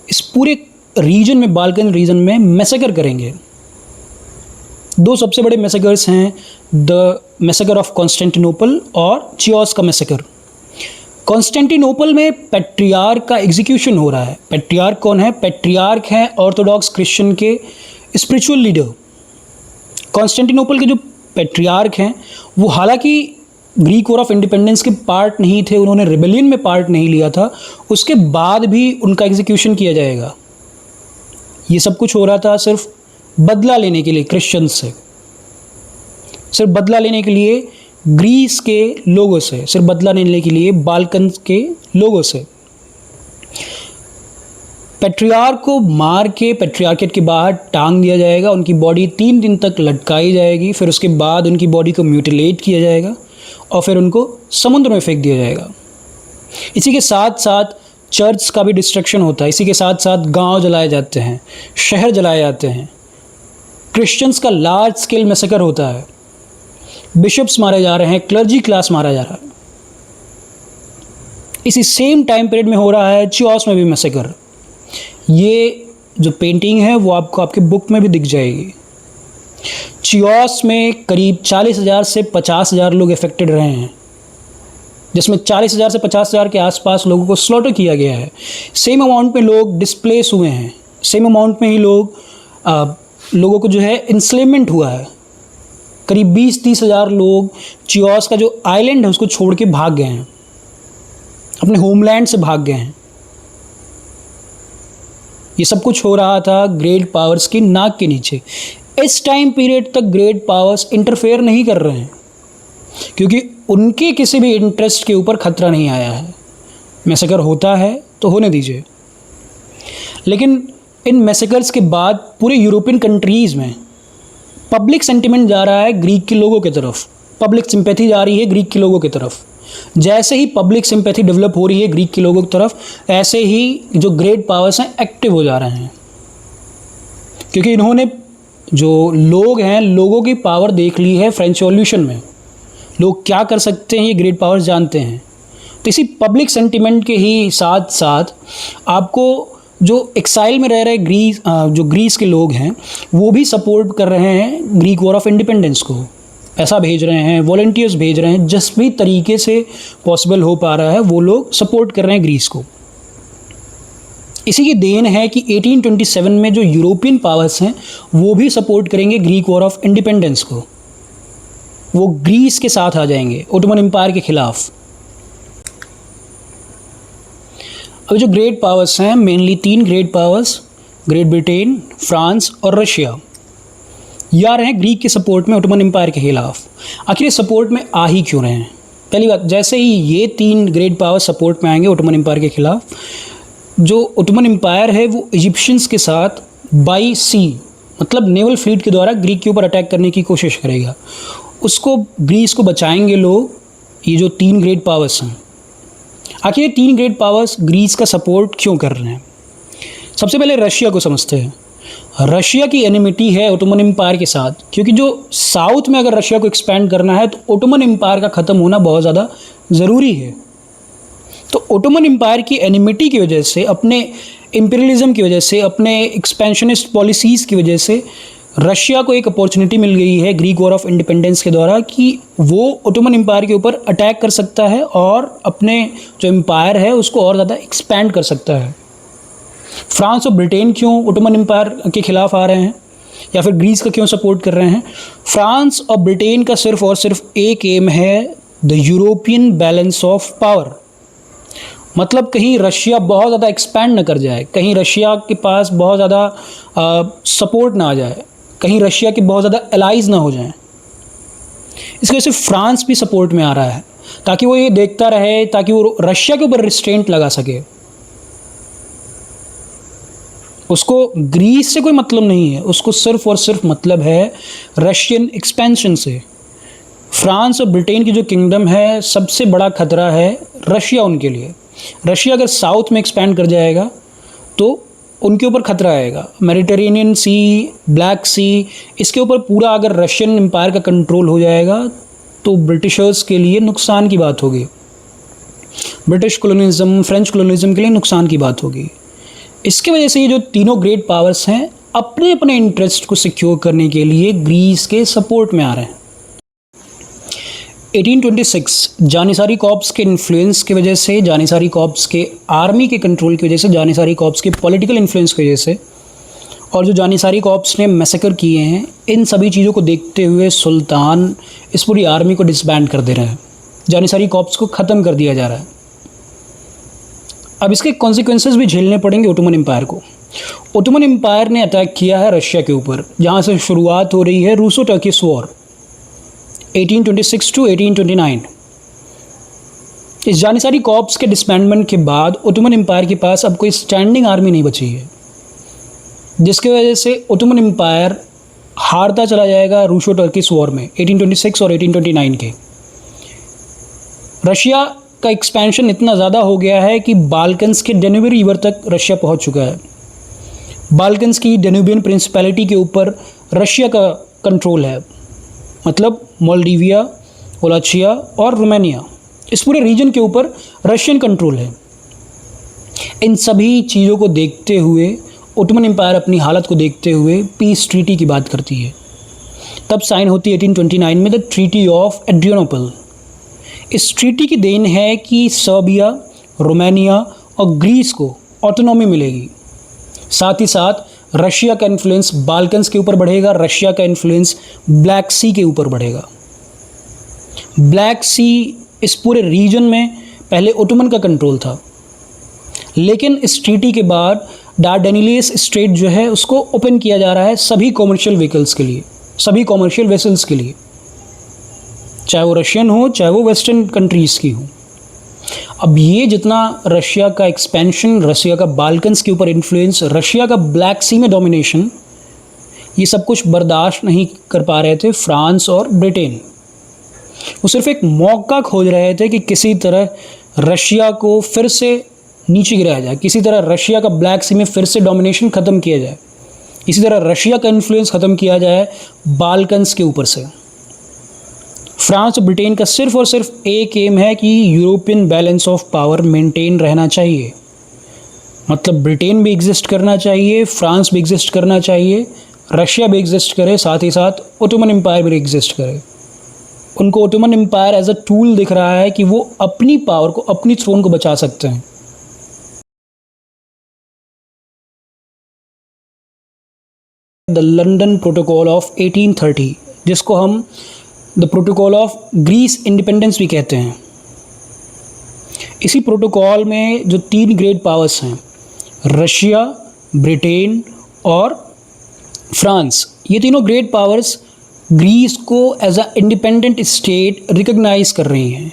इस पूरे रीजन में, बाल्कन रीजन में मैसेकर करेंगे। दो सबसे बड़े मैसेकर्स हैं, द मैसेकर ऑफ कॉन्स्टेंटिनोपल और चियोस का मैसेकर। कॉन्स्टेंटिनोपल में पैट्रियार्क का एग्जीक्यूशन हो रहा है। पैट्रियार्क कौन है? पैट्रियार्क हैं ऑर्थोडॉक्स क्रिश्चियन के स्पिरिचुअल लीडर। कॉन्स्टेंटिनोपल के जो पैट्रियार्क हैं वो हालांकि ग्रीक वॉर ऑफ इंडिपेंडेंस के पार्ट नहीं थे, उन्होंने रिबेलियन में पार्ट नहीं लिया था, उसके बाद भी उनका एग्जीक्यूशन किया जाएगा। ये सब कुछ हो रहा था सिर्फ बदला लेने के लिए क्रिश्चियंस से, सिर्फ बदला लेने के लिए ग्रीस के लोगों से, सिर्फ बदला लेने के लिए बाल्कन के लोगों से। पैट्रियार्क को मार के पैट्रियार्केट के बाहर टांग दिया जाएगा, उनकी बॉडी 3 दिन तक लटकाई जाएगी, फिर उसके बाद उनकी बॉडी को म्यूटिलेट किया जाएगा और फिर उनको समुद्र में फेंक दिया जाएगा। इसी के साथ साथ चर्च का भी डिस्ट्रक्शन होता है। इसी के साथ साथ गांव जलाए जाते हैं, शहर जलाए जाते हैं, क्रिश्चियंस का लार्ज स्केल मैसेकर होता है, बिशप्स मारे जा रहे हैं, क्लर्जी क्लास मारा जा रहा है। इसी सेम टाइम पीरियड में हो रहा है चियोस में भी मैसेकर। ये जो पेंटिंग है वो आपको आपके बुक में भी दिख जाएगी। चियोस में करीब 40,000 से 50,000 लोग इफेक्टेड रहे हैं, जिसमें 40,000 से 50,000 के आसपास लोगों को स्लॉटर किया गया है। सेम अमाउंट में लोग डिस्प्लेस हुए हैं, सेम अमाउंट में ही लोगों को जो है इंस्लेवमेंट हुआ है। करीब 20-30,000 लोग चियोस का जो आइलैंड है उसको छोड़ के भाग गए हैं, अपने होमलैंड से भाग गए हैं। ये सब कुछ हो रहा था ग्रेट पावर्स की नाक के नीचे। इस टाइम पीरियड तक ग्रेट पावर्स इंटरफेयर नहीं कर रहे हैं क्योंकि उनके किसी भी इंटरेस्ट के ऊपर खतरा नहीं आया है। मैसेकर होता है तो होने दीजिए। लेकिन इन मैसेकर्स के बाद पूरे यूरोपियन कंट्रीज़ में पब्लिक सेंटिमेंट जा रहा है ग्रीक के लोगों की तरफ, पब्लिक सिंपैथी जा रही है ग्रीक के लोगों की तरफ। जैसे ही पब्लिक सिंपैथी डेवलप हो रही है ग्रीक के लोगों की तरफ, ऐसे ही जो ग्रेट पावर्स हैं एक्टिव हो जा रहे हैं, क्योंकि इन्होंने जो लोग हैं लोगों की पावर देख ली है फ्रेंच रिवॉल्यूशन में। लोग क्या कर सकते हैं ये ग्रेट पावर्स जानते हैं। तो इसी पब्लिक सेंटिमेंट के ही साथ साथ आपको जो एक्साइल में रह रहे जो ग्रीस के लोग हैं वो भी सपोर्ट कर रहे हैं ग्रीक वॉर ऑफ इंडिपेंडेंस को। पैसा भेज रहे हैं, वॉलंटियर्स भेज रहे हैं, जिस भी तरीके से पॉसिबल हो पा रहा है वो लोग सपोर्ट कर रहे हैं ग्रीस को। इसी की देन है कि 1827 में जो यूरोपियन पावर्स हैं वो भी सपोर्ट करेंगे ग्रीक वॉर ऑफ इंडिपेंडेंस को। वो ग्रीस के साथ आ जाएंगे ओटोमन एम्पायर के खिलाफ। अब जो ग्रेट पावर्स हैं, mainly 3 great powers, great Britain, France और रशिया, ये आ रहे हैं ग्रीक के सपोर्ट में ओटोमन एम्पायर के खिलाफ। आखिर ये सपोर्ट में आ ही क्यों रहे हैं? पहली बात, जैसे ही ये 3 ग्रेट पावर सपोर्ट में आएंगे ओटोमन एम्पायर के खिलाफ, जो ओटोमन एम्पायर है वो इजिप्शियंस के साथ बाई सी मतलब नेवल फ्लीट के द्वारा ग्रीक के ऊपर अटैक करने की कोशिश करेगा। उसको ग्रीस को बचाएंगे लोग, ये जो 3 ग्रेट पावर्स हैं। आखिर ये 3 ग्रेट पावर्स ग्रीस का सपोर्ट क्यों कर रहे हैं? सबसे पहले रशिया को समझते हैं। रशिया की एनिमिटी है ओटोमन एम्पायर के साथ, क्योंकि जो साउथ में अगर रशिया को एक्सपैंड करना है तो ओटोमन एम्पायर का ख़त्म होना बहुत ज़्यादा ज़रूरी है। तो ओटोमन एम्पायर की एनिमिटी की वजह से, अपने इंपीरियलिज्म की वजह से, अपने एक्सपेंशनिस्ट पॉलिसीज़ की वजह से रशिया को एक अपॉर्चुनिटी मिल गई है ग्रीक वॉर ऑफ इंडिपेंडेंस के द्वारा कि वो ओटोमन एम्पायर के ऊपर अटैक कर सकता है और अपने जो एम्पायर है उसको और ज़्यादा एक्सपैंड कर सकता है। फ्रांस और ब्रिटेन क्यों ओटोमन एम्पायर के खिलाफ आ रहे हैं या फिर ग्रीस का क्यों सपोर्ट कर रहे हैं? फ्रांस और ब्रिटेन का सिर्फ और सिर्फ एक एम है, the European balance of power. मतलब कहीं रशिया बहुत ज़्यादा एक्सपैंड ना कर जाए, कहीं रशिया के पास बहुत ज़्यादा सपोर्ट ना आ जाए, कहीं रशिया के बहुत ज़्यादा एलाइज ना हो जाएं। इस वजह से फ्रांस भी सपोर्ट में आ रहा है ताकि वो ये देखता रहे, ताकि वो रशिया के ऊपर रिस्ट्रेंट लगा सके। उसको ग्रीस से कोई मतलब नहीं है, उसको सिर्फ और सिर्फ मतलब है रशियन एक्सपेंशन से। फ्रांस और ब्रिटेन की जो किंगडम है, सबसे बड़ा खतरा है रशिया उनके लिए। रशिया अगर साउथ में एक्सपैंड कर जाएगा तो उनके ऊपर खतरा आएगा। मेडिटेरेनियन सी, ब्लैक सी, इसके ऊपर पूरा अगर रशियन एम्पायर का कंट्रोल हो जाएगा तो ब्रिटिशर्स के लिए नुकसान की बात होगी। ब्रिटिश कॉलोनिज्म, फ्रेंच कॉलोनिज्म के लिए नुकसान की बात होगी। इसकी वजह से ये जो तीनों ग्रेट पावर्स हैं अपने अपने इंटरेस्ट को सिक्योर करने के लिए ग्रीस के सपोर्ट में आ रहे हैं। 1826 जानिसारी कॉर्प्स के इन्फ्लुएंस की वजह से, जानिसारी कॉर्प्स के आर्मी के कंट्रोल की वजह से, जानिसारी कॉर्प्स के पॉलिटिकल इन्फ्लुएंस की वजह से, और जो जानिसारी कॉर्प्स ने मैसेकर किए हैं, इन सभी चीज़ों को देखते हुए सुल्तान इस पूरी आर्मी को डिसबैंड कर दे रहे हैं। जानिसारी कॉर्प्स को ख़त्म कर दिया जा रहा है। अब इसके कॉन्सिक्वेंसेस भी झेलने पड़ेंगे ओटोमन एम्पायर को। ओटोमन एम्पायर ने अटैक किया है रशिया के ऊपर, जहाँ से शुरुआत हो रही है रूसो टर्किश वॉर 1826 टू 1829। इस जानिसारी कॉर्प्स के डिसबैंडमेंट के बाद ओटोमन एम्पायर के पास अब कोई स्टैंडिंग आर्मी नहीं बची है, जिसकी वजह से ओटोमन एम्पायर हारता चला जाएगा रूसो टर्किश वॉर में 1826 और 1829 के। रशिया का एक्सपेंशन इतना ज़्यादा हो गया है कि बाल्कन्स के डेन्यूब रिवर तक रशिया पहुंच चुका है। बाल्कन्स की डेन्यूबियन प्रिंसिपैलिटी के ऊपर रशिया का कंट्रोल है, मतलब मोल्डीविया, वोलाचिया और रोमानिया, इस पूरे रीजन के ऊपर रशियन कंट्रोल है। इन सभी चीज़ों को देखते हुए ओटोमन एम्पायर अपनी हालत को देखते हुए पीस ट्रीटी की बात करती है। तब साइन होती है 1829 में द ट्रीटी ऑफ एड्रियानोपल। इस ट्रीटी की देन है कि सर्बिया, रोमानिया और ग्रीस को ऑटोनॉमी मिलेगी। साथ ही साथ रशिया का इन्फ्लुएंस बाल्कन्स के ऊपर बढ़ेगा, रशिया का इन्फ्लुएंस ब्लैक सी के ऊपर बढ़ेगा। ब्लैक सी इस पूरे रीजन में पहले ओटोमन का कंट्रोल था, लेकिन इस ट्रीटी के बाद डार्डेनिलियस स्ट्रेट जो है उसको ओपन किया जा रहा है सभी कॉमर्शियल व्हीकल्स के लिए, सभी कॉमर्शियल वेसल्स के लिए, चाहे वो रशियन हो चाहे वो वेस्टर्न कंट्रीज़ की हो। अब ये जितना रशिया का एक्सपेंशन, रशिया का बाल्कन्स के ऊपर इन्फ्लुएंस, रशिया का ब्लैक सी में डोमिनेशन, ये सब कुछ बर्दाश्त नहीं कर पा रहे थे फ्रांस और ब्रिटेन। वो सिर्फ एक मौका खोज रहे थे कि किसी तरह रशिया को फिर से नीचे गिराया जाए, किसी तरह रशिया का ब्लैक सी में फिर से डोमिनेशन ख़त्म किया जाए, इसी तरह रशिया का इन्फ्लुएंस ख़त्म किया जाए बाल्कन्स के ऊपर से। फ्रांस और ब्रिटेन का सिर्फ और सिर्फ एक एम है कि European balance of power maintain रहना चाहिए। मतलब ब्रिटेन भी एग्जिस्ट करना चाहिए, फ्रांस भी एग्जिस्ट करना चाहिए, रशिया भी एग्जिस्ट करे, साथ ही साथ ओटोमन एम्पायर भी एग्जिस्ट करे। उनको Ottoman Empire as a tool दिख रहा है कि वो अपनी पावर को, अपनी थ्रोन को बचा सकते हैं। द लंदन प्रोटोकॉल ऑफ 1830, जिसको हम the protocol of Greece independence भी कहते हैं। इसी प्रोटोकॉल में जो तीन ग्रेट पावर्स हैं, रशिया, ब्रिटेन और फ्रांस, ये तीनों ग्रेट पावर्स ग्रीस को as a independent state recognise कर रही हैं।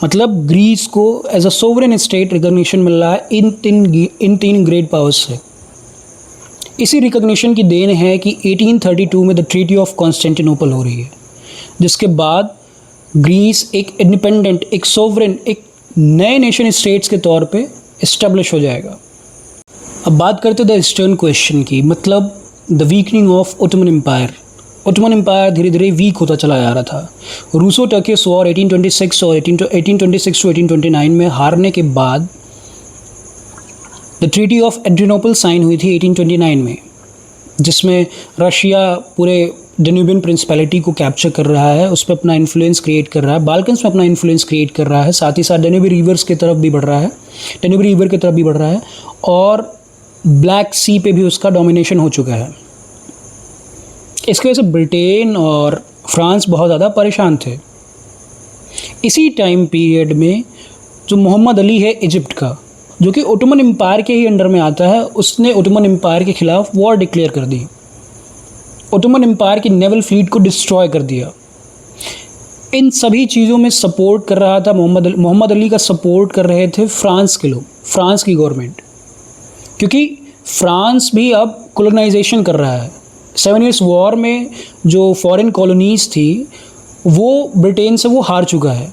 मतलब ग्रीस को as a sovereign state recognition मिल रहा है इन तीन ग्रेट पावर्स से। इसी रिकॉग्निशन की देन है कि 1832 में द ट्रीटी ऑफ कॉन्स्टेंटिनोपल हो रही है, जिसके बाद ग्रीस एक इंडिपेंडेंट, एक सोवरेन, एक नए नेशन स्टेट्स के तौर पे इस्टेब्लिश हो जाएगा। अब बात करते द ईस्टर्न क्वेश्चन की, मतलब the weakening of Ottoman Empire. Ottoman Empire धीरे धीरे वीक होता चला जा रहा था। रूसो टर्किश वॉर 1826 और 1826 टू 1829 में हारने के बाद the Treaty of Adrianople sign हुई थी 1829 में, जिसमें रशिया पूरे डेन्यूबियन प्रिंसिपैलिटी को कैप्चर कर रहा है, उस पर अपना इन्फ्लुएंस क्रिएट कर रहा है, बाल्कन्स में अपना इन्फ्लुएंस क्रिएट कर रहा है, साथ ही साथ डेन्यूब रिवर्स की तरफ भी बढ़ रहा है, डेन्यूब रिवर की तरफ भी बढ़ रहा है, और ब्लैक सी पे भी उसका डोमिनेशन हो चुका है। इसकी वजह से ब्रिटेन और फ्रांस बहुत ज़्यादा परेशान थे। इसी टाइम पीरियड में जो मोहम्मद अली है इजिप्ट का, जो कि ओटोमन एम्पायर के ही अंडर में आता है, उसने ओटोमन एम्पायर के खिलाफ वॉर डिक्लेयर कर दी। ओटोमन एम्पायर की नेवल फ्लीट को डिस्ट्रॉय कर दिया। इन सभी चीज़ों में सपोर्ट कर रहा था मोहम्मद अली का सपोर्ट कर रहे थे फ्रांस के लोग, फ्रांस की गवर्नमेंट, क्योंकि फ्रांस भी अब कॉलोनाइजेशन कर रहा है। 7 ईयर्स वॉर में जो फॉरेन कॉलोनीज़ थी वो ब्रिटेन से वो हार चुका है,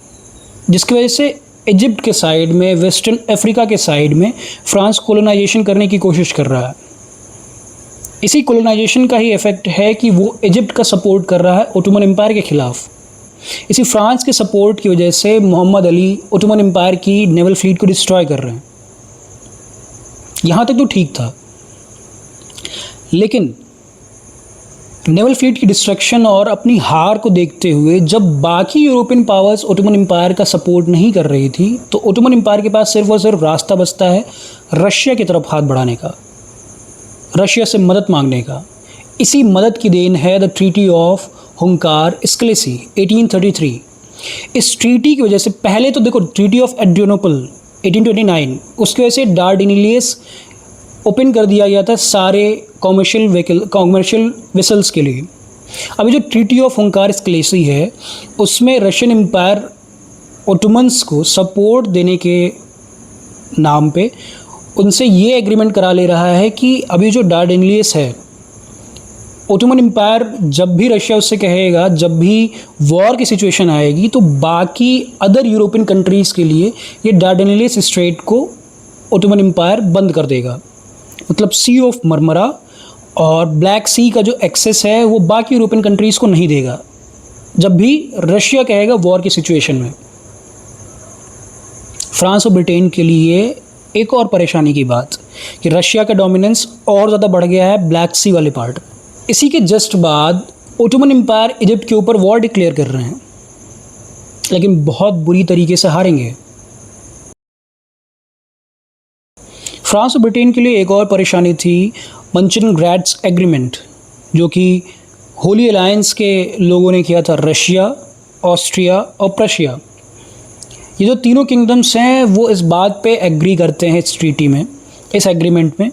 जिसकी वजह से इजिप्ट के साइड में, वेस्टर्न अफ्रीका के साइड में फ्रांस कॉलोनाइजेशन करने की कोशिश कर रहा है। इसी कॉलोनाइजेशन का ही इफेक्ट है कि वो इजिप्ट का सपोर्ट कर रहा है ओटोमन एम्पायर के खिलाफ। इसी फ्रांस के सपोर्ट की वजह से मोहम्मद अली ओटोमन एम्पायर की नेवल फ्लीट को डिस्ट्रॉय कर रहे हैं। यहाँ तक तो ठीक था, लेकिन नेवल फ्लीट की डिस्ट्रक्शन और अपनी हार को देखते हुए जब बाकी यूरोपियन पावर्स ओटोमन एम्पायर का सपोर्ट नहीं कर रही थी, तो ओटोमन एम्पायर के पास सिर्फ और सिर्फ रास्ता बचता है रशिया की तरफ हाथ बढ़ाने का, रशिया से मदद मांगने का। इसी मदद की देन है द ट्रीटी ऑफ हुंकार स्क्लेसी 1833। इस ट्रीटी की वजह से, पहले तो देखो ट्रीटी ऑफ एड्रियानोपल 1829, उसकी वजह से डार्डेनिलियस ओपन कर दिया गया था सारे कॉमर्शियल वेसल्स के लिए। अभी जो ट्रीटी ऑफ हुंकार स्क्लेसी है, उसमें रशियन एम्पायर ओटोमन्स को सपोर्ट देने के नाम पे उनसे ये एग्रीमेंट करा ले रहा है कि अभी जो डार्डेनिलियस है, ओटोमन एम्पायर जब भी रशिया उससे कहेगा, जब भी वॉर की सिचुएशन आएगी, तो बाकी अदर यूरोपियन कंट्रीज़ के लिए ये डार्डेनिलियस स्ट्रेट को ओटोमन एम्पायर बंद कर देगा। मतलब सी ऑफ मरमरा और ब्लैक सी का जो एक्सेस है वो बाकी यूरोपियन कंट्रीज़ को नहीं देगा, जब भी रशिया कहेगा वॉर की सिचुएशन में। फ्रांस और ब्रिटेन के लिए एक और परेशानी की बात कि रशिया का डोमिनेंस और ज़्यादा बढ़ गया है ब्लैक सी वाले पार्ट। इसी के जस्ट बाद ओटोमन एम्पायर इजिप्ट के ऊपर वॉर डिक्लेयर कर रहे हैं, लेकिन बहुत बुरी तरीके से हारेंगे। फ्रांस और ब्रिटेन के लिए एक और परेशानी थी मंचनग्रैड्स एग्रीमेंट, जो कि होली अलायंस के लोगों ने किया था, रशिया, ऑस्ट्रिया और प्रशिया। ये जो तीनों किंगडम्स हैं वो इस बात पे एग्री करते हैं इस ट्रीटी में, इस एग्रीमेंट में,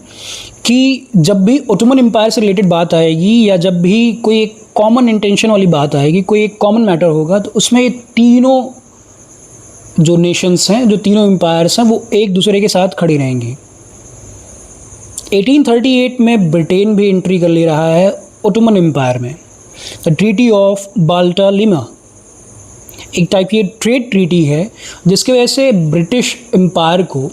कि जब भी ओटोमन एम्पायर से रिलेटेड बात आएगी या जब भी कोई एक कॉमन इंटेंशन वाली बात आएगी, कोई एक कॉमन मैटर होगा, तो उसमें ये तीनों जो नेशंस हैं, जो तीनों एम्पायर्स हैं, वो एक दूसरे के साथ खड़ी रहेंगी। 1838 में ब्रिटेन भी एंट्री कर ले रहा है ओटोमन एम्पायर में, the Treaty of Balta lima. एक टाइप की ट्रेड ट्रीटी है जिसकी वजह से ब्रिटिश एम्पायर को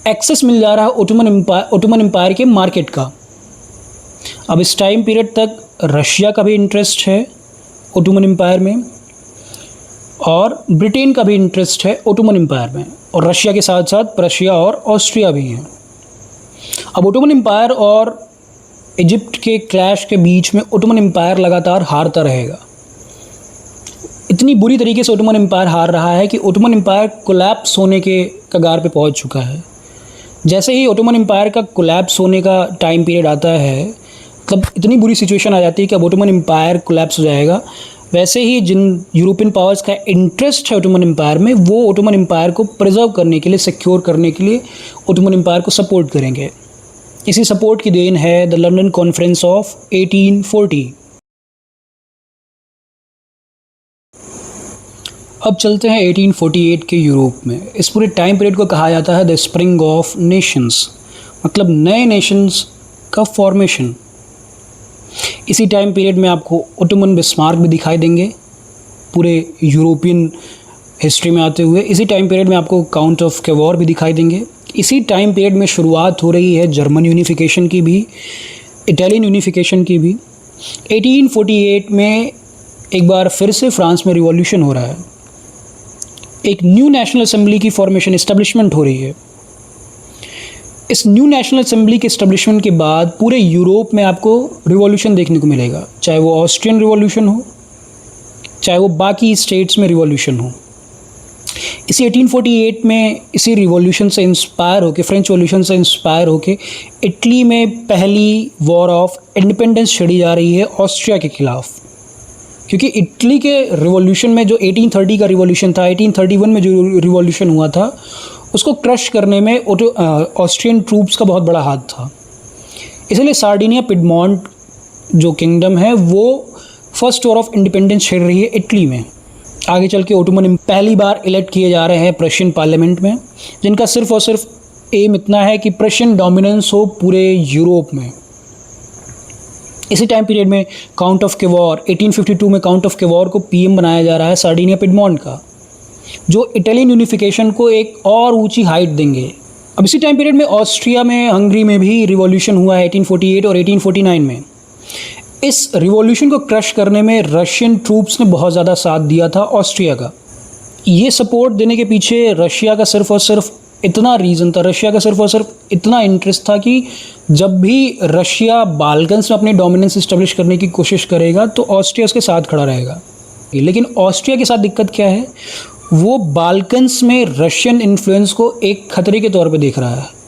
एक्सेस मिल जा रहा है ओटोमन एम्पायर के मार्केट का। अब इस टाइम पीरियड तक रशिया का भी इंटरेस्ट है ओटोमन एम्पायर में और ब्रिटेन का भी इंटरेस्ट है ओटोमन एम्पायर में, और रशिया के साथ साथ प्रशिया और ऑस्ट्रिया भी हैं। अब ओटोमन एम्पायर और इजिप्ट के क्लैश के बीच में ओटोमन एम्पायर लगातार हारता रहेगा। इतनी बुरी तरीके से ओटोमन एम्पायर हार रहा है कि ओटोमन एम्पायर कोलैप्स होने के कगार पे पहुंच चुका है। जैसे ही ओटोमन एम्पायर का कोलैप्स होने का टाइम पीरियड आता है, मतलब इतनी बुरी सिचुएशन आ जाती है कि अब ओटोमन एम्पायर कोलैप्स हो जाएगा, वैसे ही जिन यूरोपियन पावर्स का इंटरेस्ट है ओटोमन एम्पायर में, वो ओटोमन एम्पायर को प्रिजर्व करने के लिए, सिक्योर करने के लिए ओटोमन एम्पायर को सपोर्ट करेंगे। इसी सपोर्ट की देन है द लंदन कॉन्फ्रेंस ऑफ 1840। अब चलते हैं 1848 के यूरोप में। इस पूरे टाइम पीरियड को कहा जाता है द स्प्रिंग ऑफ नेशंस, मतलब नए नेशंस का फॉर्मेशन। इसी टाइम पीरियड में आपको ओटोमन बिस्मार्क भी दिखाई देंगे पूरे यूरोपियन हिस्ट्री में आते हुए। इसी टाइम पीरियड में आपको काउंट ऑफ कैवोर भी दिखाई देंगे। इसी टाइम पीरियड में शुरुआत हो रही है जर्मन यूनिफिकेशन की भी, इटालियन यूनिफिकेशन की भी। 1848 में एक बार फिर से फ्रांस में रिवॉल्यूशन हो रहा है, एक न्यू नेशनल असेंबली की फॉर्मेशन, इस्टेब्लिशमेंट हो रही है। इस न्यू नेशनल असेंबली के इस्टेब्लिशमेंट के बाद पूरे यूरोप में आपको रिवॉल्यूशन देखने को मिलेगा, चाहे वो ऑस्ट्रियन रिवॉल्यूशन हो, चाहे वो बाकी स्टेट्स में रिवॉल्यूशन हो। इसी 1848 में इसी रिवॉल्यूशन से इंस्पायर होके, फ्रेंच रिवॉल्यूशन से इंस्पायर होके इटली में पहली वॉर ऑफ इंडिपेंडेंस छेड़ी जा रही है ऑस्ट्रिया के खिलाफ। क्योंकि इटली के रिवॉल्यूशन में जो 1830 का रिवॉल्यूशन था, 1831 में जो रिवॉल्यूशन हुआ था, उसको क्रश करने में ऑस्ट्रियन ट्रूप्स का बहुत बड़ा हाथ था। इसलिए सार्डिनिया पिडमॉन्ट जो किंगडम है वो फर्स्ट वॉर ऑफ इंडिपेंडेंस छेड़ रही है इटली में। आगे चल के ओटोमन पहली बार इलेक्ट किए जा रहे हैं प्रशियन पार्लियामेंट में, जिनका सिर्फ और सिर्फ एम इतना है कि प्रशियन डोमिनेंस हो पूरे यूरोप में। इसी टाइम पीरियड में काउंट ऑफ केवॉर, 1852 में काउंट ऑफ केवॉर को पीएम बनाया जा रहा है सार्डिनिया पिडमॉन्ट का, जो इटालियन यूनिफिकेशन को एक और ऊंची हाइट देंगे। अब इसी टाइम पीरियड में ऑस्ट्रिया में, हंगरी में भी रिवॉल्यूशन हुआ है 1848 और 1849 में। इस रिवॉल्यूशन को क्रश करने में रशियन ट्रूप्स ने बहुत ज़्यादा साथ दिया था ऑस्ट्रिया का। ये सपोर्ट देने के पीछे रशिया का सिर्फ और सिर्फ इतना रीज़न था, रशिया का सिर्फ और सिर्फ इतना इंटरेस्ट था कि जब भी रशिया बाल्कन्स में अपनी डोमिनेंस इस्टेब्लिश करने की कोशिश करेगा तो ऑस्ट्रिया उसके साथ खड़ा रहेगा। लेकिन ऑस्ट्रिया के साथ दिक्कत क्या है, वो बाल्कन्स में रशियन इन्फ्लुएंस को एक खतरे के तौर पे देख रहा है।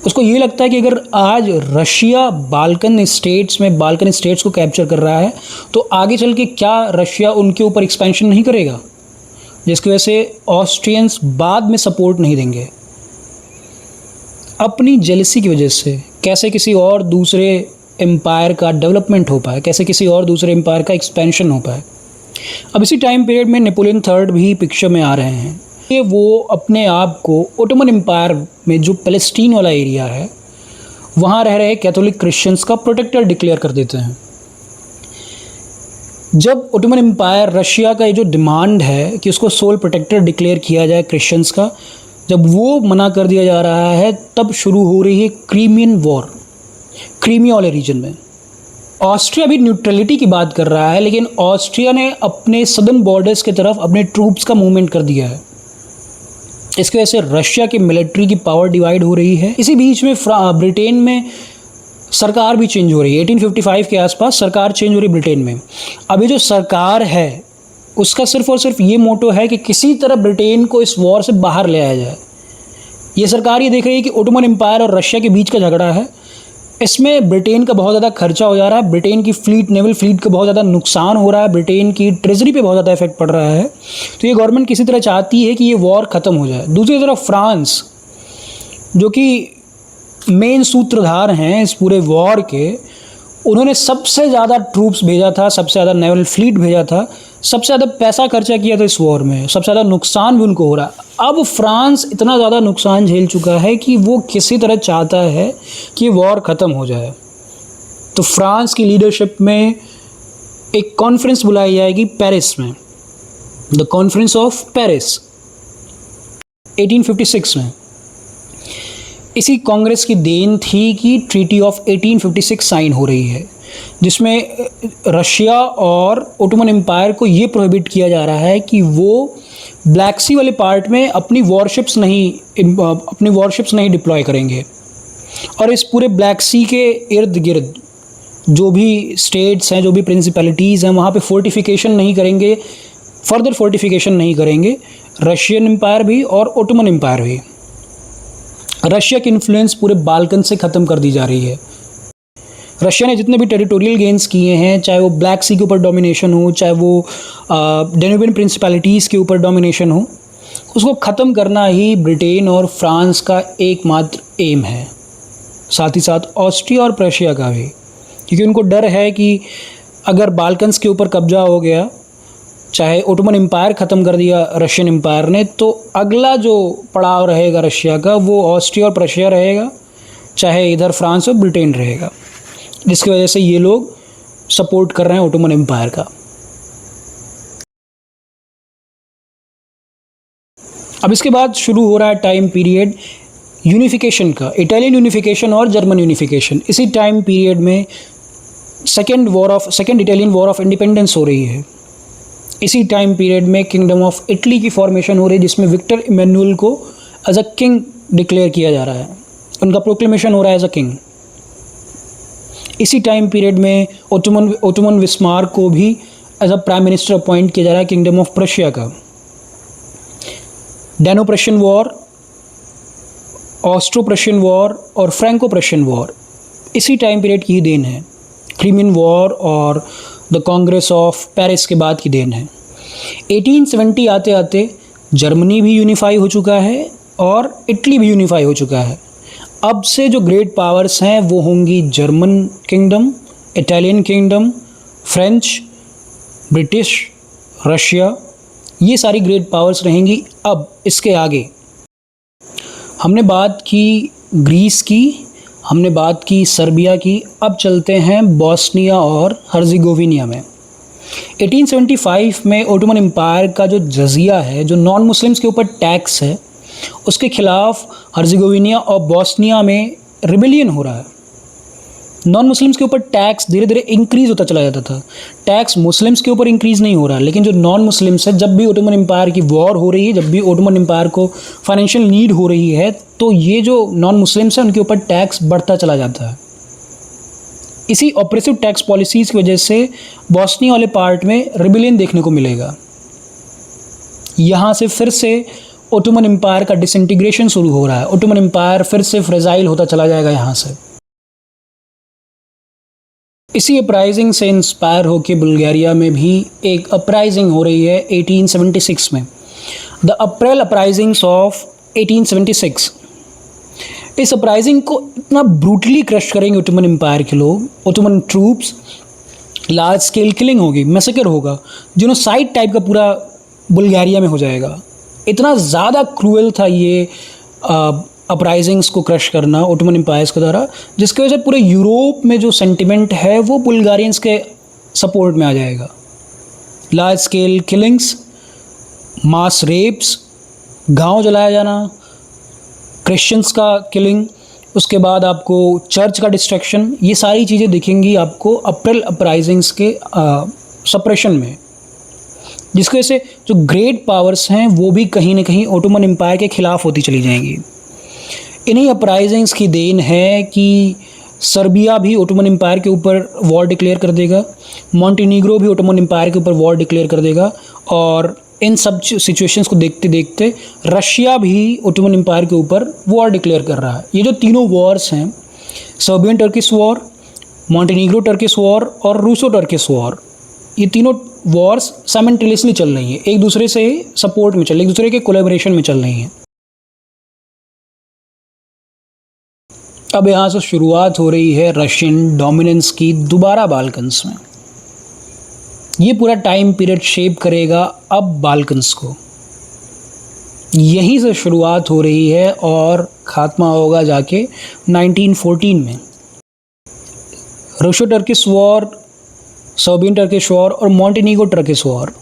उसको ये लगता है कि अगर आज रशिया बाल्कन स्टेट्स को कैप्चर कर रहा है तो आगे चल के क्या रशिया उनके ऊपर एक्सपेंशन नहीं करेगा, जिसकी वजह से ऑस्ट्रियंस बाद में सपोर्ट नहीं देंगे। अपनी जेलसी की वजह से कैसे किसी और दूसरे एम्पायर का डेवलपमेंट हो पाए, कैसे किसी और दूसरे एम्पायर का एक्सपेंशन हो पाए। अब इसी टाइम पीरियड में नेपोलियन थर्ड भी पिक्चर में आ रहे हैं। ये वो अपने आप को ओटोमन एम्पायर में जो पैलेस्टीन वाला एरिया है वहाँ रह रहे कैथोलिक क्रिश्चियंस का प्रोटेक्टर डिक्लेयर कर देते हैं। जब ओटोमन एम्पायर, रशिया का ये जो डिमांड है कि उसको सोल प्रोटेक्टर डिक्लेयर किया जाए क्रिश्चियंस का, जब वो मना कर दिया जा रहा है तब शुरू हो रही है क्रीमियन वॉर, क्रीमिया वाले रीजन में। ऑस्ट्रिया भी न्यूट्रलिटी की बात कर रहा है, लेकिन ऑस्ट्रिया ने अपने सदर्न बॉर्डर्स की तरफ अपने ट्रूप्स का मूवमेंट कर दिया है। इसकी वजह से रशिया की मिलिट्री की पावर डिवाइड हो रही है। इसी बीच में ब्रिटेन में सरकार भी चेंज हो रही है। 1855 के आसपास सरकार चेंज हो रही है ब्रिटेन में। अभी जो सरकार है उसका सिर्फ और सिर्फ ये मोटो है कि किसी तरह ब्रिटेन को इस वॉर से बाहर ले आया जाए। ये सरकार ये देख रही है कि ओटोमन एम्पायर और रशिया के बीच का झगड़ा है, इसमें ब्रिटेन का बहुत ज़्यादा खर्चा हो जा रहा है, ब्रिटेन की फ्लीट, नेवल फ्लीट का बहुत ज़्यादा नुकसान हो रहा है, ब्रिटेन की ट्रेजरी पे बहुत ज़्यादा इफेक्ट पड़ रहा है। तो ये गवर्नमेंट किसी तरह चाहती है कि ये वॉर ख़त्म हो जाए। दूसरी तरफ फ्रांस, जो कि मेन सूत्रधार हैं इस पूरे वॉर के, उन्होंने सबसे ज़्यादा ट्रूप्स भेजा था, सबसे ज़्यादा नेवल फ्लीट भेजा था, सबसे ज़्यादा पैसा खर्चा किया था इस वॉर में, सबसे ज़्यादा नुकसान भी उनको हो रहा है। अब फ्रांस इतना ज़्यादा नुकसान झेल चुका है कि वो किसी तरह चाहता है कि वॉर ख़त्म हो जाए। तो फ्रांस की लीडरशिप में एक कॉन्फ्रेंस बुलाई जाएगी पेरिस में, द कॉन्फ्रेंस ऑफ पेरिस 1856 में। इसी कांग्रेस की देन थी कि ट्रीटी ऑफ 1856 साइन हो रही है, जिसमें रशिया और ओटोमन एम्पायर को ये प्रोहिबिट किया जा रहा है कि वो ब्लैक सी वाले पार्ट में अपनी वॉरशिप्स नहीं डिप्लॉय करेंगे, और इस पूरे ब्लैक सी के इर्द गिर्द जो भी स्टेट्स हैं, जो भी प्रिंसिपैलिटीज़ हैं, वहाँ पे फोर्टिफिकेशन नहीं करेंगे, फर्दर फोर्टिफिकेशन नहीं करेंगे रशियन एम्पायर भी और ओटोमन एम्पायर भी। रशिया की इन्फ्लुएंस पूरे बाल्कन से ख़त्म कर दी जा रही है। रशिया ने जितने भी टेरिटोरियल गेंस किए हैं, चाहे वो ब्लैक सी के ऊपर डोमिनेशन हो, चाहे वो डेन्यूबियन प्रिंसिपैलिटीज़ के ऊपर डोमिनेशन हो, उसको ख़त्म करना ही ब्रिटेन और फ्रांस का एकमात्र एम है। साथ ही साथ ऑस्ट्रिया और प्रशिया का भी, क्योंकि उनको डर है कि अगर बाल्कन्स के ऊपर कब्जा हो गया, चाहे ओटोमन एम्पायर ख़त्म कर दिया रशियन एम्पायर ने, तो अगला जो पड़ाव रहेगा रशिया का वो ऑस्ट्रिया और प्रशिया रहेगा, चाहे इधर फ्रांस और ब्रिटेन रहेगा, जिसकी वजह से ये लोग सपोर्ट कर रहे हैं ओटोमन एम्पायर का। अब इसके बाद शुरू हो रहा है टाइम पीरियड यूनिफिकेशन का, इटालियन यूनिफिकेशन और जर्मन यूनिफिकेशन। इसी टाइम पीरियड में second Italian War of Independence हो रही है। इसी टाइम पीरियड में किंगडम ऑफ इटली की फॉर्मेशन हो रही है, जिसमें विक्टर इमैनुअल को एज अ किंग डिक्लेयर किया जा रहा है, उनका प्रोक्लेमेशन हो रहा है एज अ किंग। इसी टाइम पीरियड में ओटोमन विस्मार्क को भी as a prime minister appoint किया जा रहा है किंगडम ऑफ प्रशिया का। Dano Prussian war, Austro Prussian war और फ्रैंको प्रशियन वॉर इसी टाइम पीरियड की ही देन है। क्रीमियन वॉर और द कांग्रेस ऑफ पेरिस के बाद की देन है। 1870 आते आते जर्मनी भी यूनिफाई हो चुका है और इटली भी यूनिफाई हो चुका है। अब से जो ग्रेट पावर्स हैं वो होंगी German kingdom, Italian kingdom, French, British, Russia, ये सारी ग्रेट पावर्स रहेंगी। अब इसके आगे हमने बात की ग्रीस की, हमने बात की सर्बिया की, अब चलते हैं बॉस्निया और हर्जेगोविना में। 1875 में ओटोमन एम्पायर का जो जजिया है, जो नॉन मुस्लिम्स के ऊपर टैक्स है, उसके खिलाफ हर्जेगोविना और बॉस्निया में रिबेलियन हो रहा है। नॉन मुस्लिम्स के ऊपर टैक्स धीरे धीरे इंक्रीज़ होता चला जाता था। टैक्स मुस्लिम्स के ऊपर इंक्रीज़ नहीं हो रहा, लेकिन जो नॉन मुस्लिम्स है, जब भी ओटोमन एम्पायर की वॉर हो रही है, जब भी ओटोमन एम्पायर को फाइनेंशियल नीड हो रही है, तो ये जो नॉन मुस्लिम्स हैं उनके ऊपर टैक्स बढ़ता चला जाता है। इसी ऑपरेसिव टैक्स पॉलिसीज़ की वजह से बॉस्निया वाले पार्ट में रिबेलियन देखने को मिलेगा। यहाँ से फिर से ओटोमन एम्पायर का डिसइंटीग्रेशन शुरू हो रहा है। ओटोमन एम्पायर फिर से फ्रेजाइल होता चला जाएगा यहाँ से। इसी अपराइजिंग से इंस्पायर होकर बुल्गारिया में भी एक अपराइजिंग हो रही है 1876 में, द अप्रैल अपराइजिंग्स ऑफ 1876। इस अपराइजिंग को इतना ब्रूटली क्रश करेंगे ओटोमन एम्पायर के लोग, Ottoman troops, large scale killing होगी, मैसेकर होगा, जेनोसाइड टाइप का पूरा बुल्गारिया में हो जाएगा। इतना ज़्यादा क्रूएल था ये अपराइजिंग्स को क्रश करना ओटोमन एम्पायर्स के द्वारा, जिसकी वजह से पूरे यूरोप में जो सेंटिमेंट है वो बुल्गारियंस के सपोर्ट में आ जाएगा। लार्ज स्केल किलिंग्स, मास रेप्स, गांव जलाया जाना, क्रिश्चियंस का किलिंग, उसके बाद आपको चर्च का डिस्ट्रक्शन, ये सारी चीज़ें दिखेंगी आपको अप्रैल अपराइजिंग्स के सप्रेशन में, जिसकी वजह से जो ग्रेट पावर्स हैं वो भी कहीं ना कहीं ओटोमन एम्पायर के खिलाफ होती चली जाएंगी। इन्हीं अपराइजिंग्स की देन है कि सर्बिया भी ओटोमन एम्पायर के ऊपर वॉर डिक्लेयर कर देगा, मॉन्टेनीग्रो भी ओटोमन एम्पायर के ऊपर वॉर डिक्लेयर कर देगा, और इन सब सिचुएशंस को देखते देखते रशिया भी ओटोमन एम्पायर के ऊपर वॉर डिक्लेयर कर रहा है। ये जो तीनों वॉर्स हैं, Serbian Turkish war, Montenegro Turkish war और रूसो टर्किश वॉर, ये तीनों वॉर्स साइमल्टेनियसली चल रही हैं, एक दूसरे से सपोर्ट में चल रही, एक दूसरे के कोलैबोरेशन में चल रही हैं। अब यहाँ से शुरुआत हो रही है रशियन डोमिनेंस की दोबारा बाल्कन्स में। ये पूरा टाइम पीरियड शेप करेगा अब बाल्कन्स को। यहीं से शुरुआत हो रही है और ख़ात्मा होगा जाके 1914 में। Russo Turkish War, Serbian Turkish war और मॉन्टेनीग्रो टर्किश वॉर,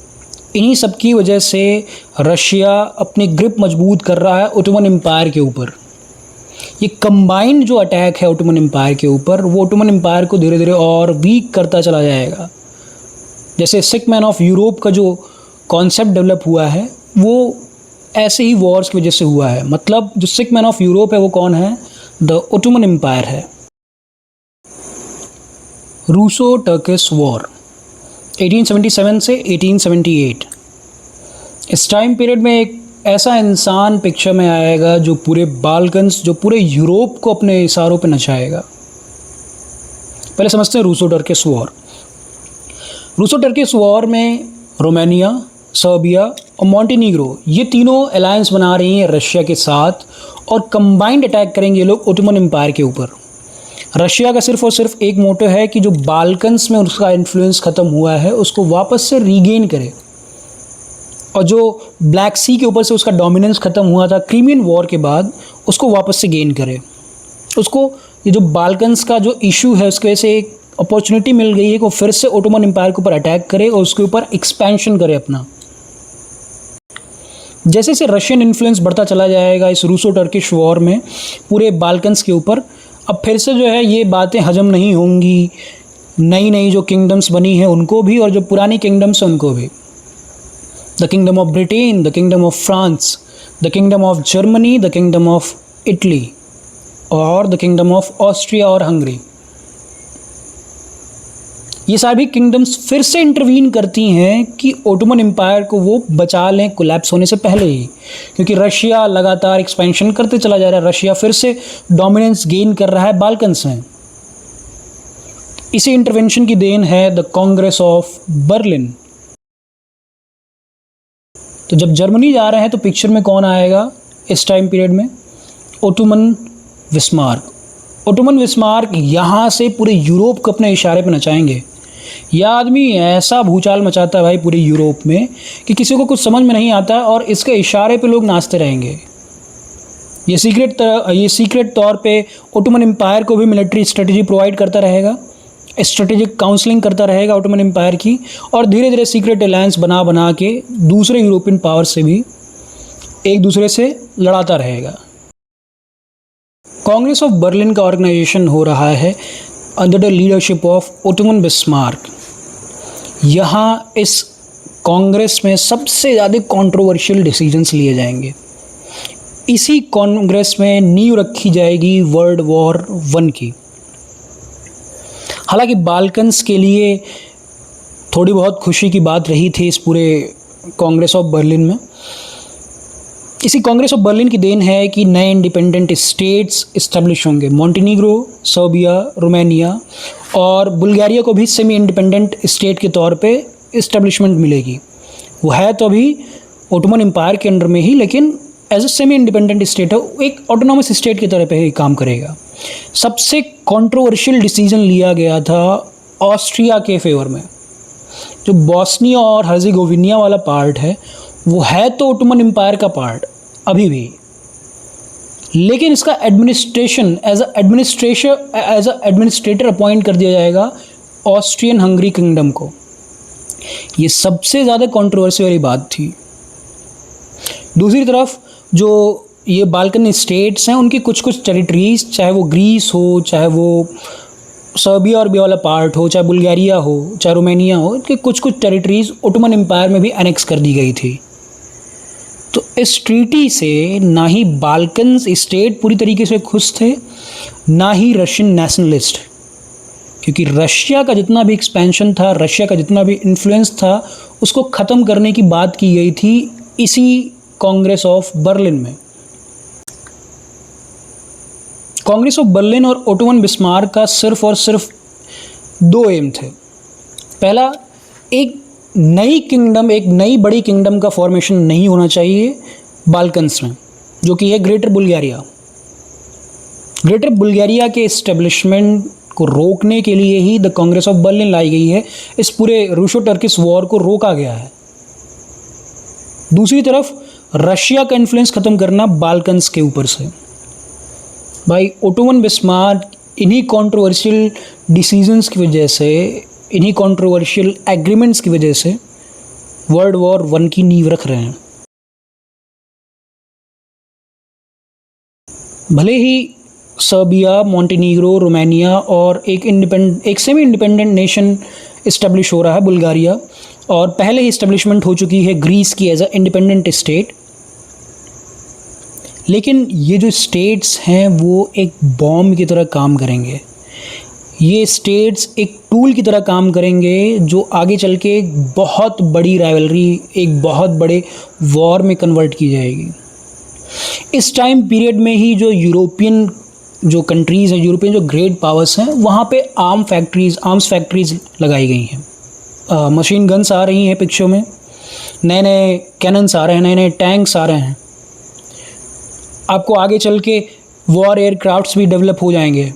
इन्हीं सब की वजह से रशिया अपनी ग्रिप मजबूत कर रहा है ओटोमन एम्पायर के ऊपर। ये कंबाइंड जो अटैक है ओटोमन एम्पायर के ऊपर, वो ओटोमन एम्पायर को धीरे धीरे और वीक करता चला जाएगा। जैसे सिक मैन ऑफ यूरोप का जो कॉन्सेप्ट डेवलप हुआ है वो ऐसे ही वॉर्स की वजह से हुआ है। मतलब जो सिक मैन ऑफ यूरोप है वो कौन है? द ओटोमन एम्पायर है। रूसो टर्किश वॉर 1877 से 1878, इस टाइम पीरियड में एक ऐसा इंसान पिक्चर में आएगा जो पूरे बाल्कन्स, जो पूरे यूरोप को अपने इशारों पे नचाएगा। पहले समझते हैं Russo Turkish War. Russo Turkish War में रोमानिया, सर्बिया और मॉन्टेनीग्रो, ये तीनों अलायंस बना रही हैं रशिया के साथ और कंबाइंड अटैक करेंगे ये लोग ओटोमन एम्पायर के ऊपर। रशिया का सिर्फ और सिर्फ एक मोटो है कि जो बाल्कन्स में उसका इन्फ्लुएंस ख़त्म हुआ है उसको वापस से रीगेन करे, और जो ब्लैक सी के ऊपर से उसका डोमिनेंस ख़त्म हुआ था क्रीमियन वॉर के बाद, उसको वापस से गेन करे। उसको ये जो बाल्कन्स का जो इशू है उसकी वजह से एक अपॉर्चुनिटी मिल गई है कि वो फिर से ओटोमन एम्पायर के ऊपर अटैक करे और उसके ऊपर एक्सपेंशन करे अपना। जैसे जैसे रशियन इन्फ्लुएंस बढ़ता चला जाएगा इस रूसो टर्किश वॉर में पूरे बाल्कन्स के ऊपर, अब फिर से जो है ये बातें हजम नहीं होंगी नई नई जो किंगडम्स बनी हैं उनको भी और जो पुरानी किंगडम्स हैं उनको भी। The kingdom of Britain, the kingdom of France, the kingdom of Germany, the kingdom of Italy और द किंगडम ऑफ ऑस्ट्रिया और हंगरी। ये सारी किंगडम्स फिर से इंटरवीन करती हैं कि ओटोमन एम्पायर को वो बचा लें कोलैप्स होने से पहले ही, क्योंकि रशिया लगातार एक्सपेंशन करते चला जा रहा है। रशिया फिर से डोमिनेंस गेन कर रहा है बाल्कन्स में। इसी इंटरवेंशन की देन है द कांग्रेस ऑफ बर्लिन। तो जब जर्मनी जा रहे हैं तो पिक्चर में कौन आएगा इस टाइम पीरियड में? Ottoman Bismarck. ओटोमन बिस्मार्क यहाँ से पूरे यूरोप को अपने इशारे पर नचाएंगे। यह आदमी ऐसा भूचाल मचाता है भाई पूरे यूरोप में कि किसी को कुछ समझ में नहीं आता, और इसके इशारे पे लोग नाचते रहेंगे। ये सीक्रेट तौर पे ओटोमन एम्पायर को भी मिलिट्री स्ट्रेटजी प्रोवाइड करता रहेगा, स्ट्रेटेजिक काउंसलिंग करता रहेगा ओटोमन एम्पायर की, और धीरे धीरे सीक्रेट अलायंस बना बना के दूसरे यूरोपियन पावर से भी एक दूसरे से लड़ाता रहेगा। कांग्रेस ऑफ बर्लिन का ऑर्गेनाइजेशन हो रहा है under the leadership of Ottoman Bismarck. यहाँ इस कांग्रेस में सबसे ज़्यादा कंट्रोवर्शियल डिसीजंस लिए जाएंगे। इसी कांग्रेस में नींव रखी जाएगी वर्ल्ड वॉर 1 की। हालांकि बाल्कन्स के लिए थोड़ी बहुत खुशी की बात रही थी इस पूरे कांग्रेस ऑफ बर्लिन में। इसी कांग्रेस ऑफ बर्लिन की देन है कि नए इंडिपेंडेंट स्टेट्स इस्टेब्लिश होंगे। मॉन्टेनीग्रो, सर्बिया, रोमानिया और बुल्गारिया को भी सेमी इंडिपेंडेंट स्टेट के तौर पे इस्टेब्लिशमेंट मिलेगी। वो है तो अभी ओटोमन एम्पायर के अंडर में ही, लेकिन as a semi independent state है, एक ऑटोनॉमस स्टेट की तरह पे ही काम करेगा। सबसे कंट्रोवर्शियल डिसीजन लिया गया था ऑस्ट्रिया के फेवर में। जो बॉस्निया और हर्जेगोविना वाला पार्ट है वो है तो ओटोमन एम्पायर का पार्ट अभी भी, लेकिन इसका administration as a administrator appoint कर दिया जाएगा ऑस्ट्रियन हंगरी किंगडम को। ये सबसे ज़्यादा कंट्रोवर्सी वाली बात थी। दूसरी तरफ जो ये बाल्कन स्टेट्स हैं उनकी कुछ कुछ टेरिटरीज, चाहे वो ग्रीस हो, चाहे वो सर्बिया और वाला पार्ट हो, चाहे बुल्गारिया हो, चाहे रोमानिया हो, इनके कुछ कुछ टेरिटरीज ओटोमन एम्पायर में भी एनेक्स कर दी गई थी। तो इस ट्रीटी से ना ही बाल्कन्स स्टेट पूरी तरीके से खुश थे, ना ही रशियन नेशनलिस्ट, क्योंकि रशिया का जितना भी एक्सपेंशन था, रशिया का जितना भी इन्फ्लुएंस था, उसको ख़त्म करने की बात की गई थी इसी कांग्रेस ऑफ बर्लिन में। कांग्रेस ऑफ बर्लिन और ओटोमन बिस्मार्क का सिर्फ और सिर्फ 2 एम थे। पहला, एक नई किंगडम, एक नई बड़ी किंगडम का फॉर्मेशन नहीं होना चाहिए बाल्कन्स में, जो कि है ग्रेटर बुल्गारिया। ग्रेटर बुल्गारिया के इस्टेब्लिशमेंट को रोकने के लिए ही द कांग्रेस ऑफ बर्लिन लाई गई है। इस पूरे रूसो टर्किश वॉर को रोका गया है। दूसरी तरफ रशिया का इन्फ्लुएंस ख़त्म करना बाल्कन्स के ऊपर से। भाई ओटोमन बिस्मार्क इन्हीं कंट्रोवर्शियल डिसीजंस की वजह से, इन्हीं कंट्रोवर्शियल एग्रीमेंट्स की वजह से वर्ल्ड वॉर 1 की नींव रख रहे हैं। भले ही सर्बिया, मॉन्टेनीग्रो, रोमानिया और एक सेमी इंडिपेंडेंट नेशन इस्टेब्लिश हो रहा है बुल्गारिया, और पहले ही इस्टेब्लिशमेंट हो चुकी है ग्रीस की एज अ इंडिपेंडेंट स्टेट, लेकिन ये जो स्टेट्स हैं वो एक बॉम्ब की तरह काम करेंगे। ये स्टेट्स एक टूल की तरह काम करेंगे जो आगे चल के एक बहुत बड़ी राइवलरी, एक बहुत बड़े वॉर में कन्वर्ट की जाएगी। इस टाइम पीरियड में ही जो यूरोपियन जो कंट्रीज़ हैं, यूरोपियन जो ग्रेट पावर्स हैं, वहाँ पे आर्म्स फैक्ट्रीज लगाई गई हैं। मशीन गन्स आ रही हैं पिक्चर में, नए नए कैनन्स आ रहे हैं, नए नए टैंक्स आ रहे हैं। आपको आगे चल के वॉर एयरक्राफ्ट्स भी डेवलप हो जाएंगे।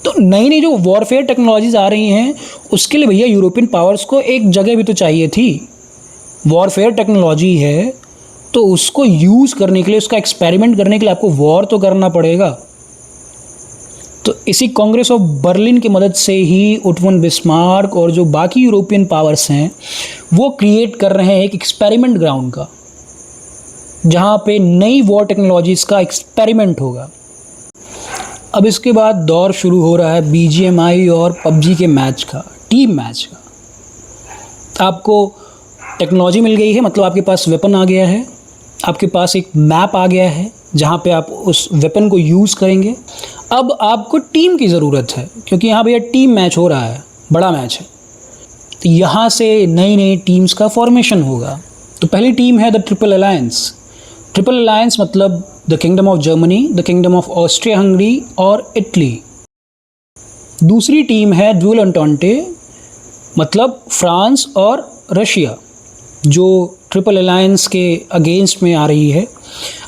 तो नई नई जो वॉरफेयर टेक्नोलॉजीज आ रही हैं, उसके लिए भैया यूरोपियन पावर्स को एक जगह भी तो चाहिए थी। वॉरफेयर टेक्नोलॉजी है तो उसको यूज़ करने के लिए, उसका एक्सपेरिमेंट करने के लिए आपको वॉर तो करना पड़ेगा। तो इसी कांग्रेस ऑफ बर्लिन की मदद से ही ओटोमन बिस्मार्क और जो बाकी यूरोपियन पावर्स हैं वो क्रिएट कर रहे हैं एक एक्सपेरिमेंट ग्राउंड का, जहाँ पे नई वॉर टेक्नोलॉजीज़ का एक्सपेरिमेंट होगा। अब इसके बाद दौर शुरू हो रहा है BGMI और PUBG के मैच का, टीम मैच का। आपको टेक्नोलॉजी मिल गई है, मतलब आपके पास वेपन आ गया है, आपके पास एक मैप आ गया है जहाँ पे आप उस वेपन को यूज़ करेंगे। अब आपको टीम की ज़रूरत है, क्योंकि यहाँ भैया टीम मैच हो रहा है। बड़ा मैच है। तो यहाँ से नई नई टीम्स का फॉर्मेशन होगा। तो पहली टीम है the triple alliance. Triple alliance मतलब the kingdom of Germany, the kingdom of Austria Hungary और इटली। दूसरी टीम है ड्यूल एंटोंटे मतलब फ्रांस और रशिया, जो ट्रिपल अलायंस के अगेंस्ट में आ रही है।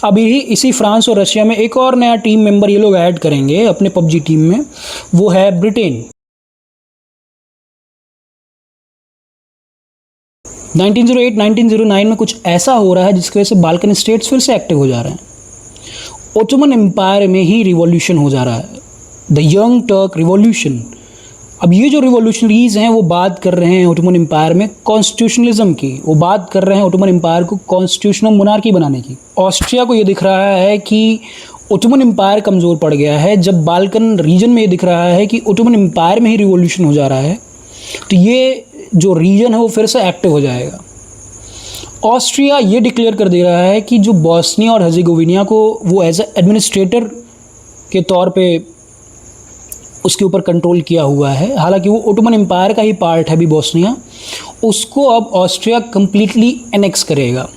अभी ही इसी फ्रांस और रशिया में एक और नया टीम मेंबर ये लोग ऐड करेंगे अपने पबजी टीम में, वो है ब्रिटेन। 1908-1909 में कुछ ऐसा हो रहा है जिसकी वजह से बाल्कन स्टेट्स फिर से एक्टिव हो जा रहे हैं। ओटोमन एम्पायर में ही रिवॉल्यूशन हो जा रहा है, द यंग टर्क रिवॉल्यूशन। अब ये जो रिवॉल्यूशनरीज हैं वो बात कर रहे हैं ओटोमन एम्पायर में कॉन्स्टिट्यूशनलिज्म की, वो बात कर रहे हैं ओटोमन एम्पायर को कॉन्स्टिट्यूशनल मोनार्की बनाने की। ऑस्ट्रिया को ये दिख रहा है कि ओटोमन एम्पायर कमज़ोर पड़ गया है। जब बाल्कन रीजन में ये दिख रहा है कि ओटोमन एम्पायर में ही रिवॉल्यूशन हो जा रहा है, तो ये जो रीजन है वो फिर से एक्टिव हो जाएगा। ऑस्ट्रिया ये डिक्लेयर कर दे रहा है कि जो बॉस्निया और हर्जेगोविना को वो एज एडमिनिस्ट्रेटर के तौर पे उसके ऊपर कंट्रोल किया हुआ है, हालांकि वो ओटोमन एम्पायर का ही पार्ट है अभी बॉस्निया, उसको अब ऑस्ट्रिया कम्प्लीटली एनेक्स करेगा।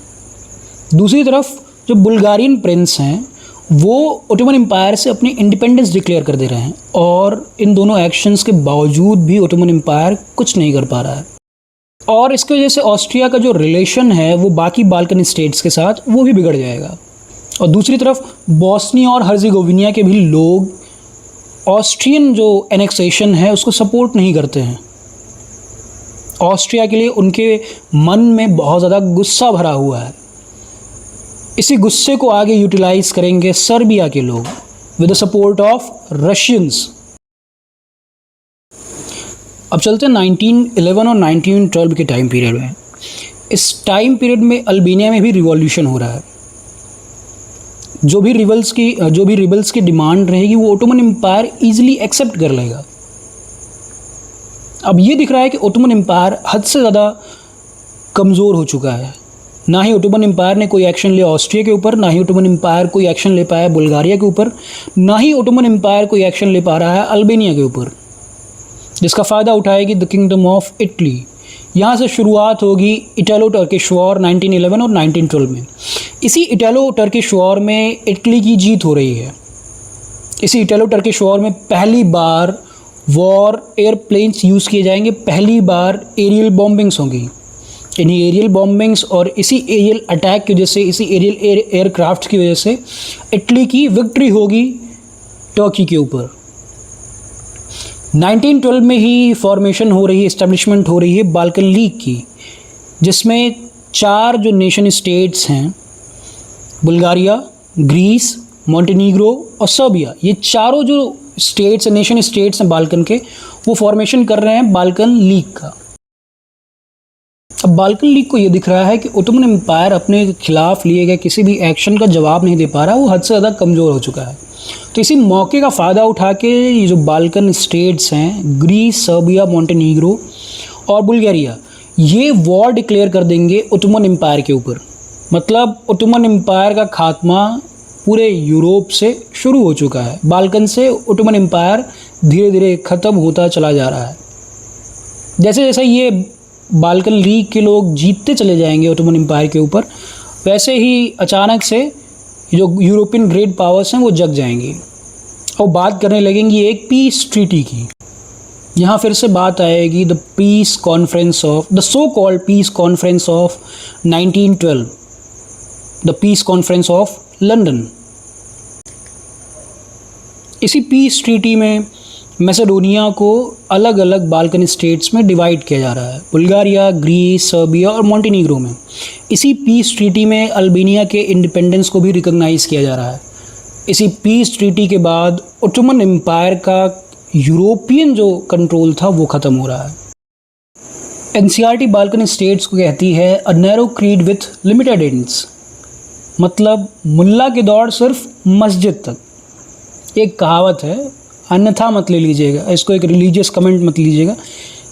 दूसरी तरफ जो बुल्गारियन प्रिंस हैं वो ओटोमन एम्पायर से अपनी इंडिपेंडेंस डिक्लेयर कर दे रहे हैं, और इन दोनों एक्शंस के बावजूद भी ओटोमन एम्पायर कुछ नहीं कर पा रहा है। और इसकी वजह से ऑस्ट्रिया का जो रिलेशन है वो बाकी बाल्कन स्टेट्स के साथ वो भी बिगड़ जाएगा। और दूसरी तरफ बॉस्निया और हर्जेगोविना के भी लोग ऑस्ट्रियन जो एनेक्सेशन है उसको सपोर्ट नहीं करते हैं। ऑस्ट्रिया के लिए उनके मन में बहुत ज़्यादा गुस्सा भरा हुआ है। इसी गुस्से को आगे यूटिलाइज करेंगे सर्बिया के लोग with the support of Russians. अब चलते हैं 1911 और 1912 के टाइम पीरियड में। इस टाइम पीरियड में अल्बानिया में भी रिवॉल्यूशन हो रहा है। जो भी रिबल्स की डिमांड रहेगी वो ओटोमन एम्पायर ईजिली एक्सेप्ट कर लेगा। अब ये दिख रहा है कि ओटोमन एम्पायर हद से ज़्यादा कमज़ोर हो चुका है। ना ही ओटोमन एम्पायर ने कोई एक्शन लिया ऑस्ट्रिया के ऊपर, ना ही ओटोमन एम्पायर कोई एक्शन ले पाया बुल्गारिया के ऊपर, ना ही ओटोमन एम्पायर कोई एक्शन ले पा रहा है अल्बानिया के ऊपर, जिसका फ़ायदा उठाएगी द किंगडम ऑफ इटली। यहाँ से शुरुआत होगी इटालो टर्किश वॉर 1911 और 1912 में। इसी इटालो टर्किश वॉर में इटली की जीत हो रही है। इसी इटालो टर्किश वॉर में पहली बार वॉर एयरप्लेन्स यूज़ किए जाएंगे, पहली बार एरियल बॉम्बिंग्स होंगी। इन्हीं एरियल बॉम्बिंग्स और इसी एरियल अटैक की वजह से, इसी एरियल एयरक्राफ्ट की वजह से इटली की विक्ट्री होगी टर्की के ऊपर। 1912 में ही फॉर्मेशन हो रही है, इस्टेब्लिशमेंट हो रही है बाल्कन लीग की, जिसमें 4 जो नेशन स्टेट्स हैं, बुल्गारिया, ग्रीस, मॉन्टेनीग्रो और सर्बिया, ये चारों जो स्टेट्स हैं, नेशन स्टेट्स हैं बाल्कन के, वो फॉर्मेशन कर रहे हैं बाल्कन लीग का। अब बाल्कन लीग को ये दिख रहा है कि ओटोमन एम्पायर अपने खिलाफ लिए गए किसी भी एक्शन का जवाब नहीं दे पा रहा, वो हद से ज़्यादा कमज़ोर हो चुका है। तो इसी मौके का फ़ायदा उठा के ये जो बाल्कन स्टेट्स हैं, ग्रीस, सर्बिया, मॉन्टेनीग्रो और बुल्गारिया, ये वॉर डिक्लेयर कर देंगे ओटोमन एम्पायर के ऊपर। मतलब ओटोमन एम्पायर का खात्मा पूरे यूरोप से शुरू हो चुका है। बाल्कन से ओटोमन एम्पायर धीरे धीरे ख़त्म होता चला जा रहा है। जैसे जैसे ये बाल्कन लीग के लोग जीतते चले जाएंगे ओटोमन एम्पायर के ऊपर, वैसे ही अचानक से जो यूरोपियन ग्रेट पावर्स हैं वो जग जाएंगी और बात करने लगेंगी एक पीस ट्रीटी की। यहाँ फिर से बात आएगी the piece conference of, the so called piece conference of 1912, the piece conference of London. इसी पीस ट्रीटी में मैसेडोनिया को अलग अलग बाल्कन स्टेट्स में डिवाइड किया जा रहा है, बुल्गारिया, ग्रीस, सर्बिया और मॉन्टेनीग्रो में। इसी पीस ट्रीटी में अल्बानिया के इंडिपेंडेंस को भी रिकॉग्नाइज़ किया जा रहा है। इसी पीस ट्रीटी के बाद ओटोमन एम्पायर का यूरोपियन जो कंट्रोल था वो ख़त्म हो रहा है। एनसीईआरटी बाल्कन स्टेट्स को कहती है a narrow creed with limited ends, मतलब मुल्ला की दौड़ सिर्फ मस्जिद तक। एक कहावत है, अन्यथा मत ले लीजिएगा, इसको एक रिलीजियस कमेंट मत लीजिएगा।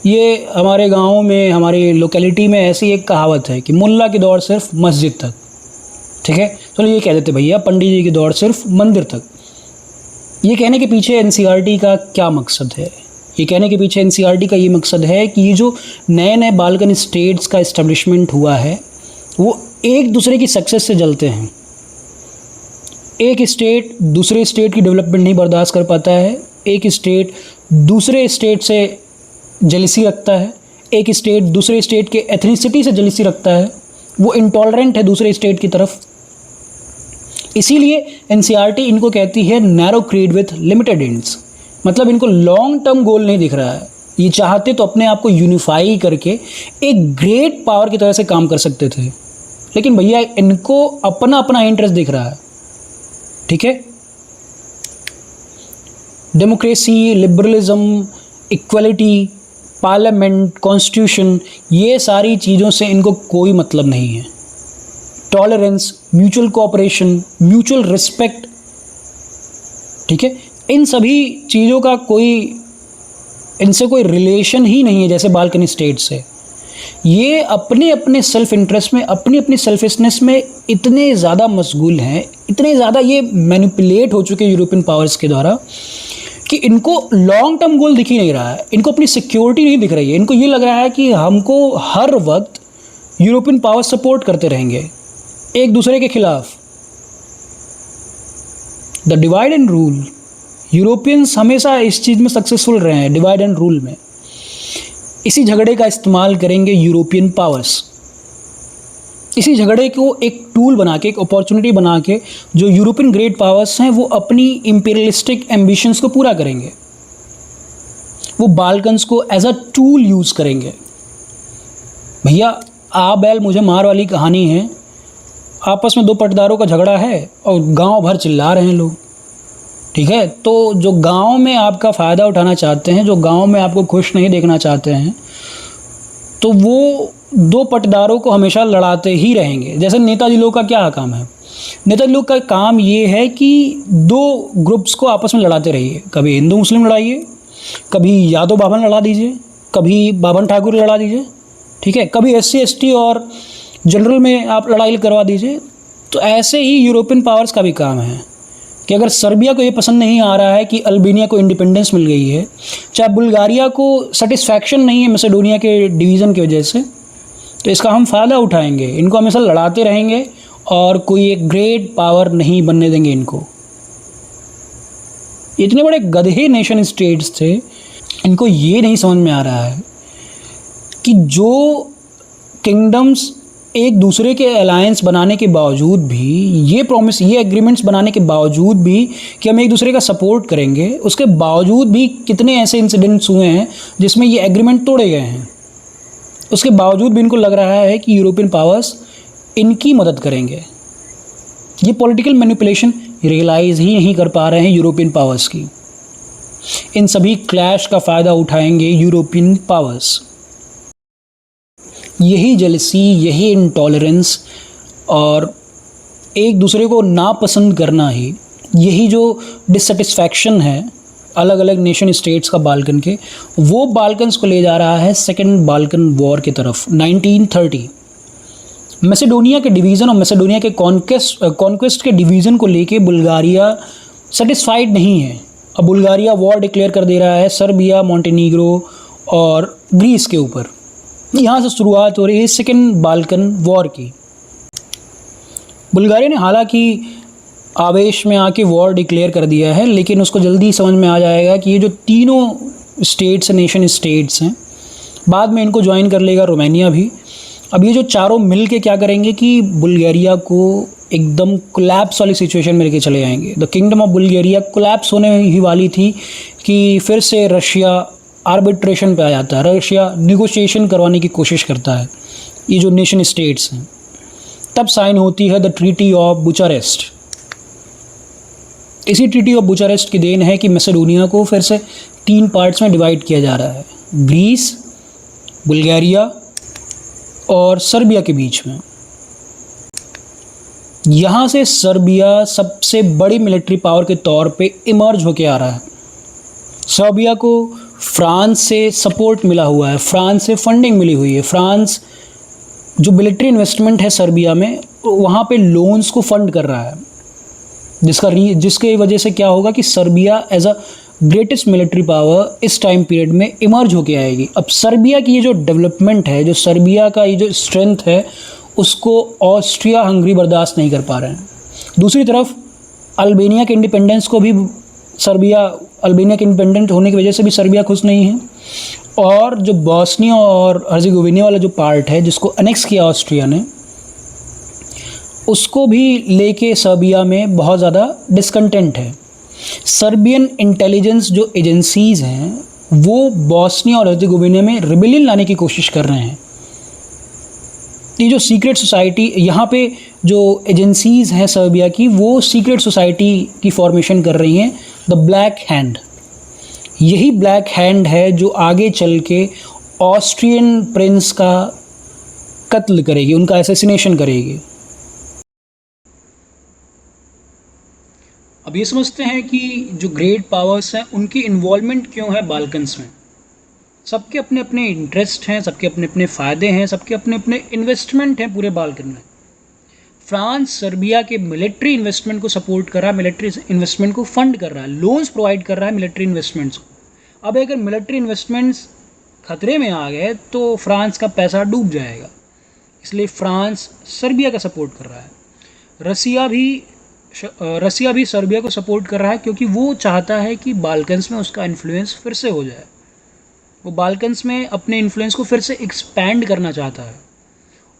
ये हमारे गाँव में, हमारी लोकेलिटी में ऐसी एक कहावत है कि मुल्ला की दौड़ सिर्फ मस्जिद तक, ठीक है। तो ये कह देते भैया पंडित जी की दौड़ सिर्फ मंदिर तक। ये कहने के पीछे एनसीईआरटी का क्या मकसद है? ये कहने के पीछे एनसीईआरटी का ये मकसद है कि ये जो नए नए बाल्कन स्टेट्स का इस्टेब्लिशमेंट हुआ है वो एक दूसरे की सक्सेस से जलते हैं। एक स्टेट दूसरे स्टेट की डेवलपमेंट नहीं बर्दाश्त कर पाता है, एक स्टेट दूसरे स्टेट से जेलिसी रखता है, एक स्टेट दूसरे स्टेट के एथनिसिटी से जेलिसी रखता है, वो इंटॉलरेंट है दूसरे स्टेट की तरफ। इसीलिए एनसीईआरटी इनको कहती है narrow creed with limited ends, मतलब इनको लॉन्ग टर्म गोल नहीं दिख रहा है। ये चाहते तो अपने आप को यूनिफाई करके एक ग्रेट पावर की तरह से काम कर सकते थे, लेकिन भैया इनको अपना अपना इंटरेस्ट दिख रहा है। ठीक है, democracy, liberalism, equality, parliament, constitution, ये सारी चीज़ों से इनको कोई मतलब नहीं है। Tolerance, mutual cooperation, mutual respect, ठीक है, इन सभी चीज़ों का इनसे कोई रिलेशन ही नहीं है जैसे बाल्कनी स्टेट से। ये अपने अपने सेल्फ इंटरेस्ट में, अपनी अपनी सेल्फिशनेस में इतने ज़्यादा मशगूल हैं, इतने ज़्यादा ये मैनिपुलेट हो चुके यूरोपियन पावर्स के द्वारा कि इनको लॉन्ग टर्म गोल दिख ही नहीं रहा है, इनको अपनी सिक्योरिटी नहीं दिख रही है। इनको ये लग रहा है कि हमको हर वक्त यूरोपियन पावर सपोर्ट करते रहेंगे एक दूसरे के खिलाफ। The divide and rule, Europeans हमेशा इस चीज़ में सक्सेसफुल रहे हैं, डिवाइड एंड रूल में। इसी झगड़े का इस्तेमाल करेंगे यूरोपियन पावर्स, इसी झगड़े को एक टूल बना के, एक अपॉर्चुनिटी बना के जो यूरोपियन ग्रेट पावर्स हैं वो अपनी इंपीरियलिस्टिक एम्बिशंस को पूरा करेंगे। वो बाल्कन्स को एज अ टूल यूज़ करेंगे। भैया आ बैल मुझे मार वाली कहानी है, आपस में दो पटदारों का झगड़ा है और गांव भर चिल्ला रहे हैं लोग। ठीक है, तो जो गांव में आपका फ़ायदा उठाना चाहते हैं, जो गांव में आपको खुश नहीं देखना चाहते हैं, तो वो दो पटदारों को हमेशा लड़ाते ही रहेंगे। जैसे नेताजी लोग का क्या काम है, नेताजी लोग का काम ये है कि दो ग्रुप्स को आपस में लड़ाते रहिए। कभी हिंदू मुस्लिम लड़ाइए, कभी यादव बाभन लड़ा दीजिए, कभी बाभन ठाकुर लड़ा दीजिए, ठीक है, कभी SC ST और जनरल में आप लड़ाई करवा दीजिए। तो ऐसे ही यूरोपियन पावर्स का भी काम है कि अगर सर्बिया को ये पसंद नहीं आ रहा है कि अल्बानिया को इंडिपेंडेंस मिल गई है, चाहे बुल्गारिया को सेटिस्फैक्शन नहीं है मैसेडोनिया के डिवीज़न की वजह से, तो इसका हम फ़ायदा उठाएंगे, इनको हमेशा लड़ाते रहेंगे और कोई एक ग्रेट पावर नहीं बनने देंगे इनको। इतने बड़े गधे नेशन स्टेट्स थे, इनको ये नहीं समझ में आ रहा है कि जो किंगडम्स एक दूसरे के अलायंस बनाने के बावजूद भी, ये प्रॉमिस, ये एग्रीमेंट्स बनाने के बावजूद भी कि हम एक दूसरे का सपोर्ट करेंगे, उसके बावजूद भी कितने ऐसे इंसिडेंट्स हुए हैं जिसमें ये एग्रीमेंट तोड़े गए हैं। उसके बावजूद भी इनको लग रहा है कि यूरोपियन पावर्स इनकी मदद करेंगे। ये पॉलिटिकल मैनिपुलेशन रियलाइज़ ही नहीं कर पा रहे हैं यूरोपियन पावर्स की। इन सभी क्लैश का फ़ायदा उठाएंगे यूरोपियन पावर्स। यही जेलसी, यही इंटॉलरेंस और एक दूसरे को नापसंद करना ही, यही जो डिससेटिस्फैक्शन है अलग अलग नेशन स्टेट्स का बाल्कन के, वो बाल्कन्स को ले जा रहा है सेकेंड बाल्कन वॉर की तरफ। 1930 मैसेडोनिया के डिवीज़न और मैसेडोनिया के कॉन्क्वेस्ट के डिवीज़न को लेके बुल्गारिया सेटिस्फाइड नहीं है। अब बुल्गारिया वॉर डिक्लेयर कर दे रहा है सर्बिया, मॉन्टेनीग्रो और ग्रीस के ऊपर। यहाँ से शुरुआत हो रही है सेकेंड बाल्कन वॉर की। बुल्गारिया ने हालांकि आवेश में आके वॉर डिक्लेयर कर दिया है, लेकिन उसको जल्दी समझ में आ जाएगा कि ये जो तीनों स्टेट्स, नेशन स्टेट्स हैं, बाद में इनको ज्वाइन कर लेगा रोमानिया भी। अब ये जो चारों मिल के क्या करेंगे कि बुल्गारिया को एकदम कोलैप्स वाली सिचुएशन में लेके चले जाएंगे। The kingdom of Bulgaria collapse होने ही वाली थी कि फिर से रशिया आर्बिट्रेशन पे आ जाता है, रशिया निगोशिएशन करवाने की कोशिश करता है ये जो नेशन स्टेट्स हैं। तब साइन होती है द ट्रीटी ऑफ बुचारेस्ट। इसी ट्रीटी ऑफ बुचारेस्ट की देन है कि मैसेडोनिया को फिर से 3 पार्ट्स में डिवाइड किया जा रहा है, ग्रीस, बुल्गारिया और सर्बिया के बीच में। यहाँ से सर्बिया सबसे बड़ी मिलिट्री पावर के तौर पे इमर्ज होके आ रहा है। सर्बिया को फ्रांस से सपोर्ट मिला हुआ है, फ्रांस से फंडिंग मिली हुई है। फ्रांस जो मिलिट्री इन्वेस्टमेंट है सर्बिया में, वहाँ पे लोन्स को फंड कर रहा है, जिसके वजह से क्या होगा कि Serbia as a greatest military power इस टाइम पीरियड में इमर्ज होके आएगी। अब सर्बिया की ये जो डेवलपमेंट है, जो सर्बिया का ये जो स्ट्रेंथ है, उसको ऑस्ट्रिया हंगरी बर्दाश्त नहीं कर पा रहे हैं। दूसरी तरफ अल्बानिया के इंडिपेंडेंस को भी अल्बानिया के इंडिपेंडेंट होने की वजह से भी सर्बिया खुश नहीं है। और जो बॉस्निया और हर्जेगोविना वाला जो पार्ट है जिसको अनेक्स किया ऑस्ट्रिया ने, उसको भी लेके सर्बिया में बहुत ज़्यादा डिसकंटेंट है। सर्बियन इंटेलिजेंस जो एजेंसीज़ हैं वो बॉस्निया और हर्जेगोविना में रिबेलियन लाने की कोशिश कर रहे हैं। ये जो सीक्रेट सोसाइटी यहाँ पे जो एजेंसीज़ हैं सर्बिया की, वो सीक्रेट सोसाइटी की फॉर्मेशन कर रही हैं, द ब्लैक हैंड। यही ब्लैक हैंड है जो आगे चल के ऑस्ट्रियन प्रिंस का कत्ल करेगी, उनका असैसिनेशन करेगी। अब ये समझते हैं कि जो ग्रेट पावर्स हैं उनकी इन्वॉल्वमेंट क्यों है बाल्कन्स में। सबके अपने अपने इंटरेस्ट हैं, सबके अपने अपने फ़ायदे हैं, सबके अपने अपने इन्वेस्टमेंट हैं पूरे बाल्कन में। फ्रांस सर्बिया के मिलिट्री इन्वेस्टमेंट को सपोर्ट कर रहा है, मिलिट्री इन्वेस्टमेंट को फंड कर रहा है, लोन्स प्रोवाइड कर रहा है मिलिट्री इन्वेस्टमेंट्स को। अब अगर मिलिट्री इन्वेस्टमेंट्स खतरे में आ गए तो फ्रांस का पैसा डूब जाएगा, इसलिए फ्रांस सर्बिया का सपोर्ट कर रहा है। रसिया भी सर्बिया को सपोर्ट कर रहा है क्योंकि वो चाहता है कि बाल्कन्स में उसका इन्फ्लुएंस फिर से हो जाए। वो बाल्कन्स में अपने इन्फ्लुएंस को फिर से एक्सपैंड करना चाहता है।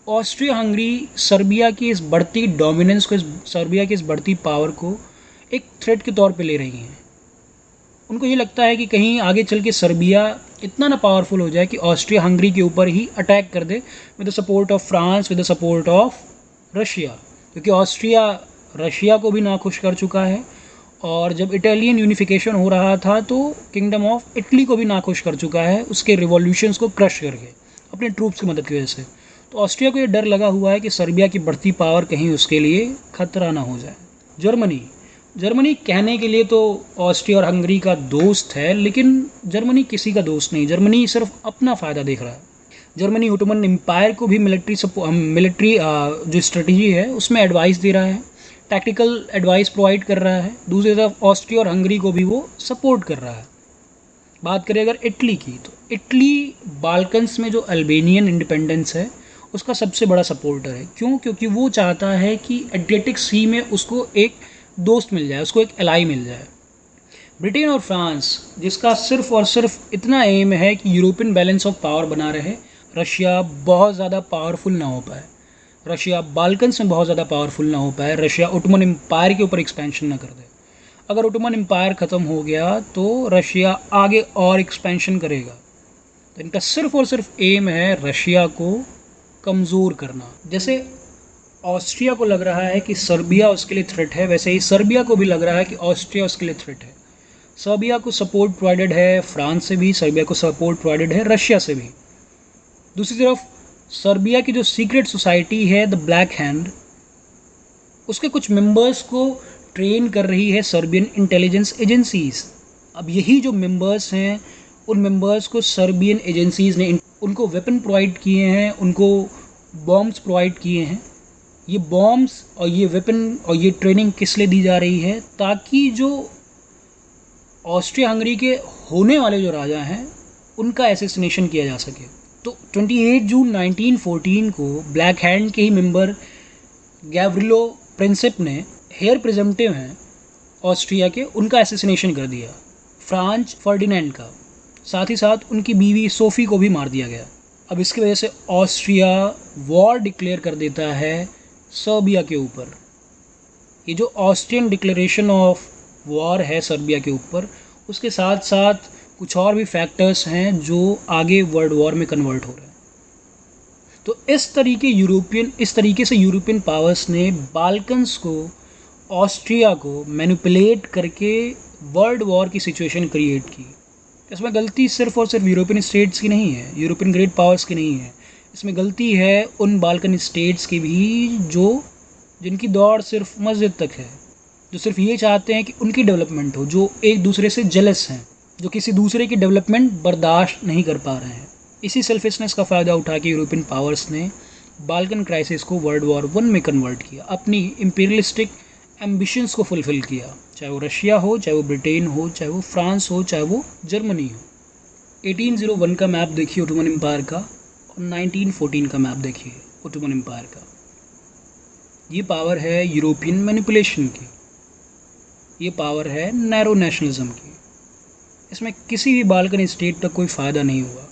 ऑस्ट्रिया हंगरी सर्बिया की इस बढ़ती डोमिनेंस को, सर्बिया की इस बढ़ती पावर को एक थ्रेट के तौर पे ले रही हैं। उनको ये लगता है कि कहीं आगे चल के सर्बिया इतना ना पावरफुल हो जाए कि ऑस्ट्रिया हंगरी के ऊपर ही अटैक कर दे with the support of France, with the support of Russia. क्योंकि ऑस्ट्रिया रशिया को भी नाखुश कर चुका है, और जब इटालियन यूनिफिकेशन हो रहा था तो किंगडम ऑफ इटली को भी नाखुश कर चुका है उसके रिवॉल्यूशंस को क्रश करके अपने ट्रूप्स की मदद की वजह से। तो ऑस्ट्रिया को ये डर लगा हुआ है कि सर्बिया की बढ़ती पावर कहीं उसके लिए खतरा ना हो जाए। जर्मनी कहने के लिए तो ऑस्ट्रिया और हंगरी का दोस्त है, लेकिन जर्मनी किसी का दोस्त नहीं। जर्मनी सिर्फ अपना फ़ायदा देख रहा है। जर्मनी ओटोमन एम्पायर को भी मिलिट्री जो स्ट्रेटजी है उसमें एडवाइस दे रहा है, टैक्टिकल एडवाइस प्रोवाइड कर रहा है। दूसरी तरफ ऑस्ट्रिया और हंगरी को भी वो सपोर्ट कर रहा है। बात करें अगर इटली की, तो इटली बाल्कन्स में जो अल्बानियन इंडिपेंडेंस है उसका सबसे बड़ा सपोर्टर है। क्यों? क्योंकि वो चाहता है कि एड्रियाटिक सी में उसको एक दोस्त मिल जाए, उसको एक एलाई मिल जाए। ब्रिटेन और फ्रांस जिसका सिर्फ और सिर्फ इतना एम है कि यूरोपियन बैलेंस ऑफ पावर बना रहे, रशिया बहुत ज़्यादा पावरफुल ना हो पाए, रशिया बाल्कन्स में बहुत ज़्यादा पावरफुल ना हो पाए, रशिया ओटोमन एम्पायर के ऊपर एक्सपेंशन ना कर दे। अगर ओटोमन एम्पायर ख़त्म हो गया तो रशिया आगे और एक्सपेंशन करेगा। तो इनका सिर्फ और सिर्फ एम है रशिया को कमज़ोर करना। जैसे ऑस्ट्रिया को लग रहा है कि सर्बिया उसके लिए थ्रेट है, वैसे ही सर्बिया को भी लग रहा है कि ऑस्ट्रिया उसके लिए थ्रेट है। सर्बिया को सपोर्ट प्रोवाइडेड है फ्रांस से भी, सर्बिया को सपोर्ट प्रोवाइडेड है रशिया से भी। दूसरी तरफ सर्बिया की जो सीक्रेट सोसाइटी है द ब्लैक हैंड, उसके कुछ मेंबर्स को ट्रेन कर रही है सर्बियन इंटेलिजेंस एजेंसीज़। अब यही जो मेंबर्स हैं, उन मेंबर्स को सर्बियन एजेंसीज़ ने उनको वेपन प्रोवाइड किए हैं, उनको बॉम्ब्स प्रोवाइड किए हैं। ये बॉम्ब्स और ये वेपन और ये ट्रेनिंग किस लिए दी जा रही है? ताकि जो ऑस्ट्रिया हंगरी के होने वाले जो राजा हैं उनका असैसिनेशन किया जा सके। तो 28 जून 1914 को ब्लैक हैंड के ही मेंबर गैव्रिलो प्रिंसिप ने, हेयर प्रेजेंटेटिव हैं ऑस्ट्रिया के, उनका असैसिनेशन कर दिया, फ्रांज फर्डिनेंड का। साथ ही साथ उनकी बीवी सोफ़ी को भी मार दिया गया। अब इसकी वजह से ऑस्ट्रिया वॉर डिक्लेयर कर देता है सर्बिया के ऊपर। ये जो ऑस्ट्रियन डिक्लेरेशन ऑफ वॉर है सर्बिया के ऊपर, उसके साथ साथ कुछ और भी फैक्टर्स हैं जो आगे वर्ल्ड वॉर में कन्वर्ट हो रहे हैं। तो इस तरीके से यूरोपियन पावर्स ने बाल्कन्स को, ऑस्ट्रिया को मैनिपुलेट करके वर्ल्ड वॉर की सिचुएशन क्रिएट की। इसमें गलती सिर्फ और सिर्फ यूरोपियन स्टेट्स की नहीं है, यूरोपियन ग्रेट पावर्स की नहीं है। इसमें गलती है उन बाल्कन स्टेट्स की भी जिनकी दौड़ सिर्फ मस्जिद तक है, जो सिर्फ ये चाहते हैं कि उनकी डेवलपमेंट हो, जो एक दूसरे से जेलस हैं, जो किसी दूसरे की डेवलपमेंट बर्दाश्त नहीं कर पा रहे हैं। इसी सेल्फिशनेस का फ़ायदा उठा के यूरोपियन पावर्स ने बाल्कन क्राइसिस को वर्ल्ड वॉर 1 में कन्वर्ट किया, अपनी इंपीरियलिस्टिक एम्बिशंस को फुलफ़िल किया, चाहे वो रशिया हो, चाहे वो ब्रिटेन हो, चाहे वो फ्रांस हो, चाहे वो जर्मनी हो। 1801 का मैप देखिए ओटोमन एम्पायर का, और 1914 का मैप देखिए ओटोमन एम्पायर का। ये पावर है यूरोपियन मैनिपुलेशन की, ये पावर है नैरो नेशनलिज्म की। इसमें किसी भी बाल्कन स्टेट का कोई फ़ायदा नहीं हुआ।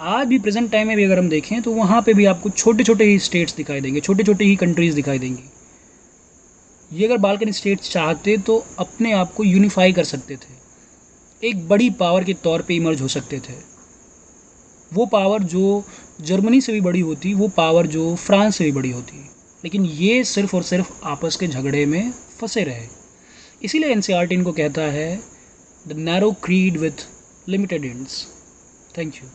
आज भी प्रेजेंट टाइम में भी अगर हम देखें तो वहाँ पे भी आपको छोटे छोटे ही स्टेट्स दिखाई देंगे, छोटे छोटे ही कंट्रीज़ दिखाई देंगी। ये अगर बाल्कन स्टेट्स चाहते तो अपने आप को यूनिफाई कर सकते थे, एक बड़ी पावर के तौर पे इमर्ज हो सकते थे। वो पावर जो जर्मनी से भी बड़ी होती, वो पावर जो फ्रांस से भी बड़ी होती, लेकिन ये सिर्फ और सिर्फ आपस के झगड़े में फंसे रहे। इसीलिए एनसीईआरटी इनको कहता है the narrow creed with limited ends. Thank you.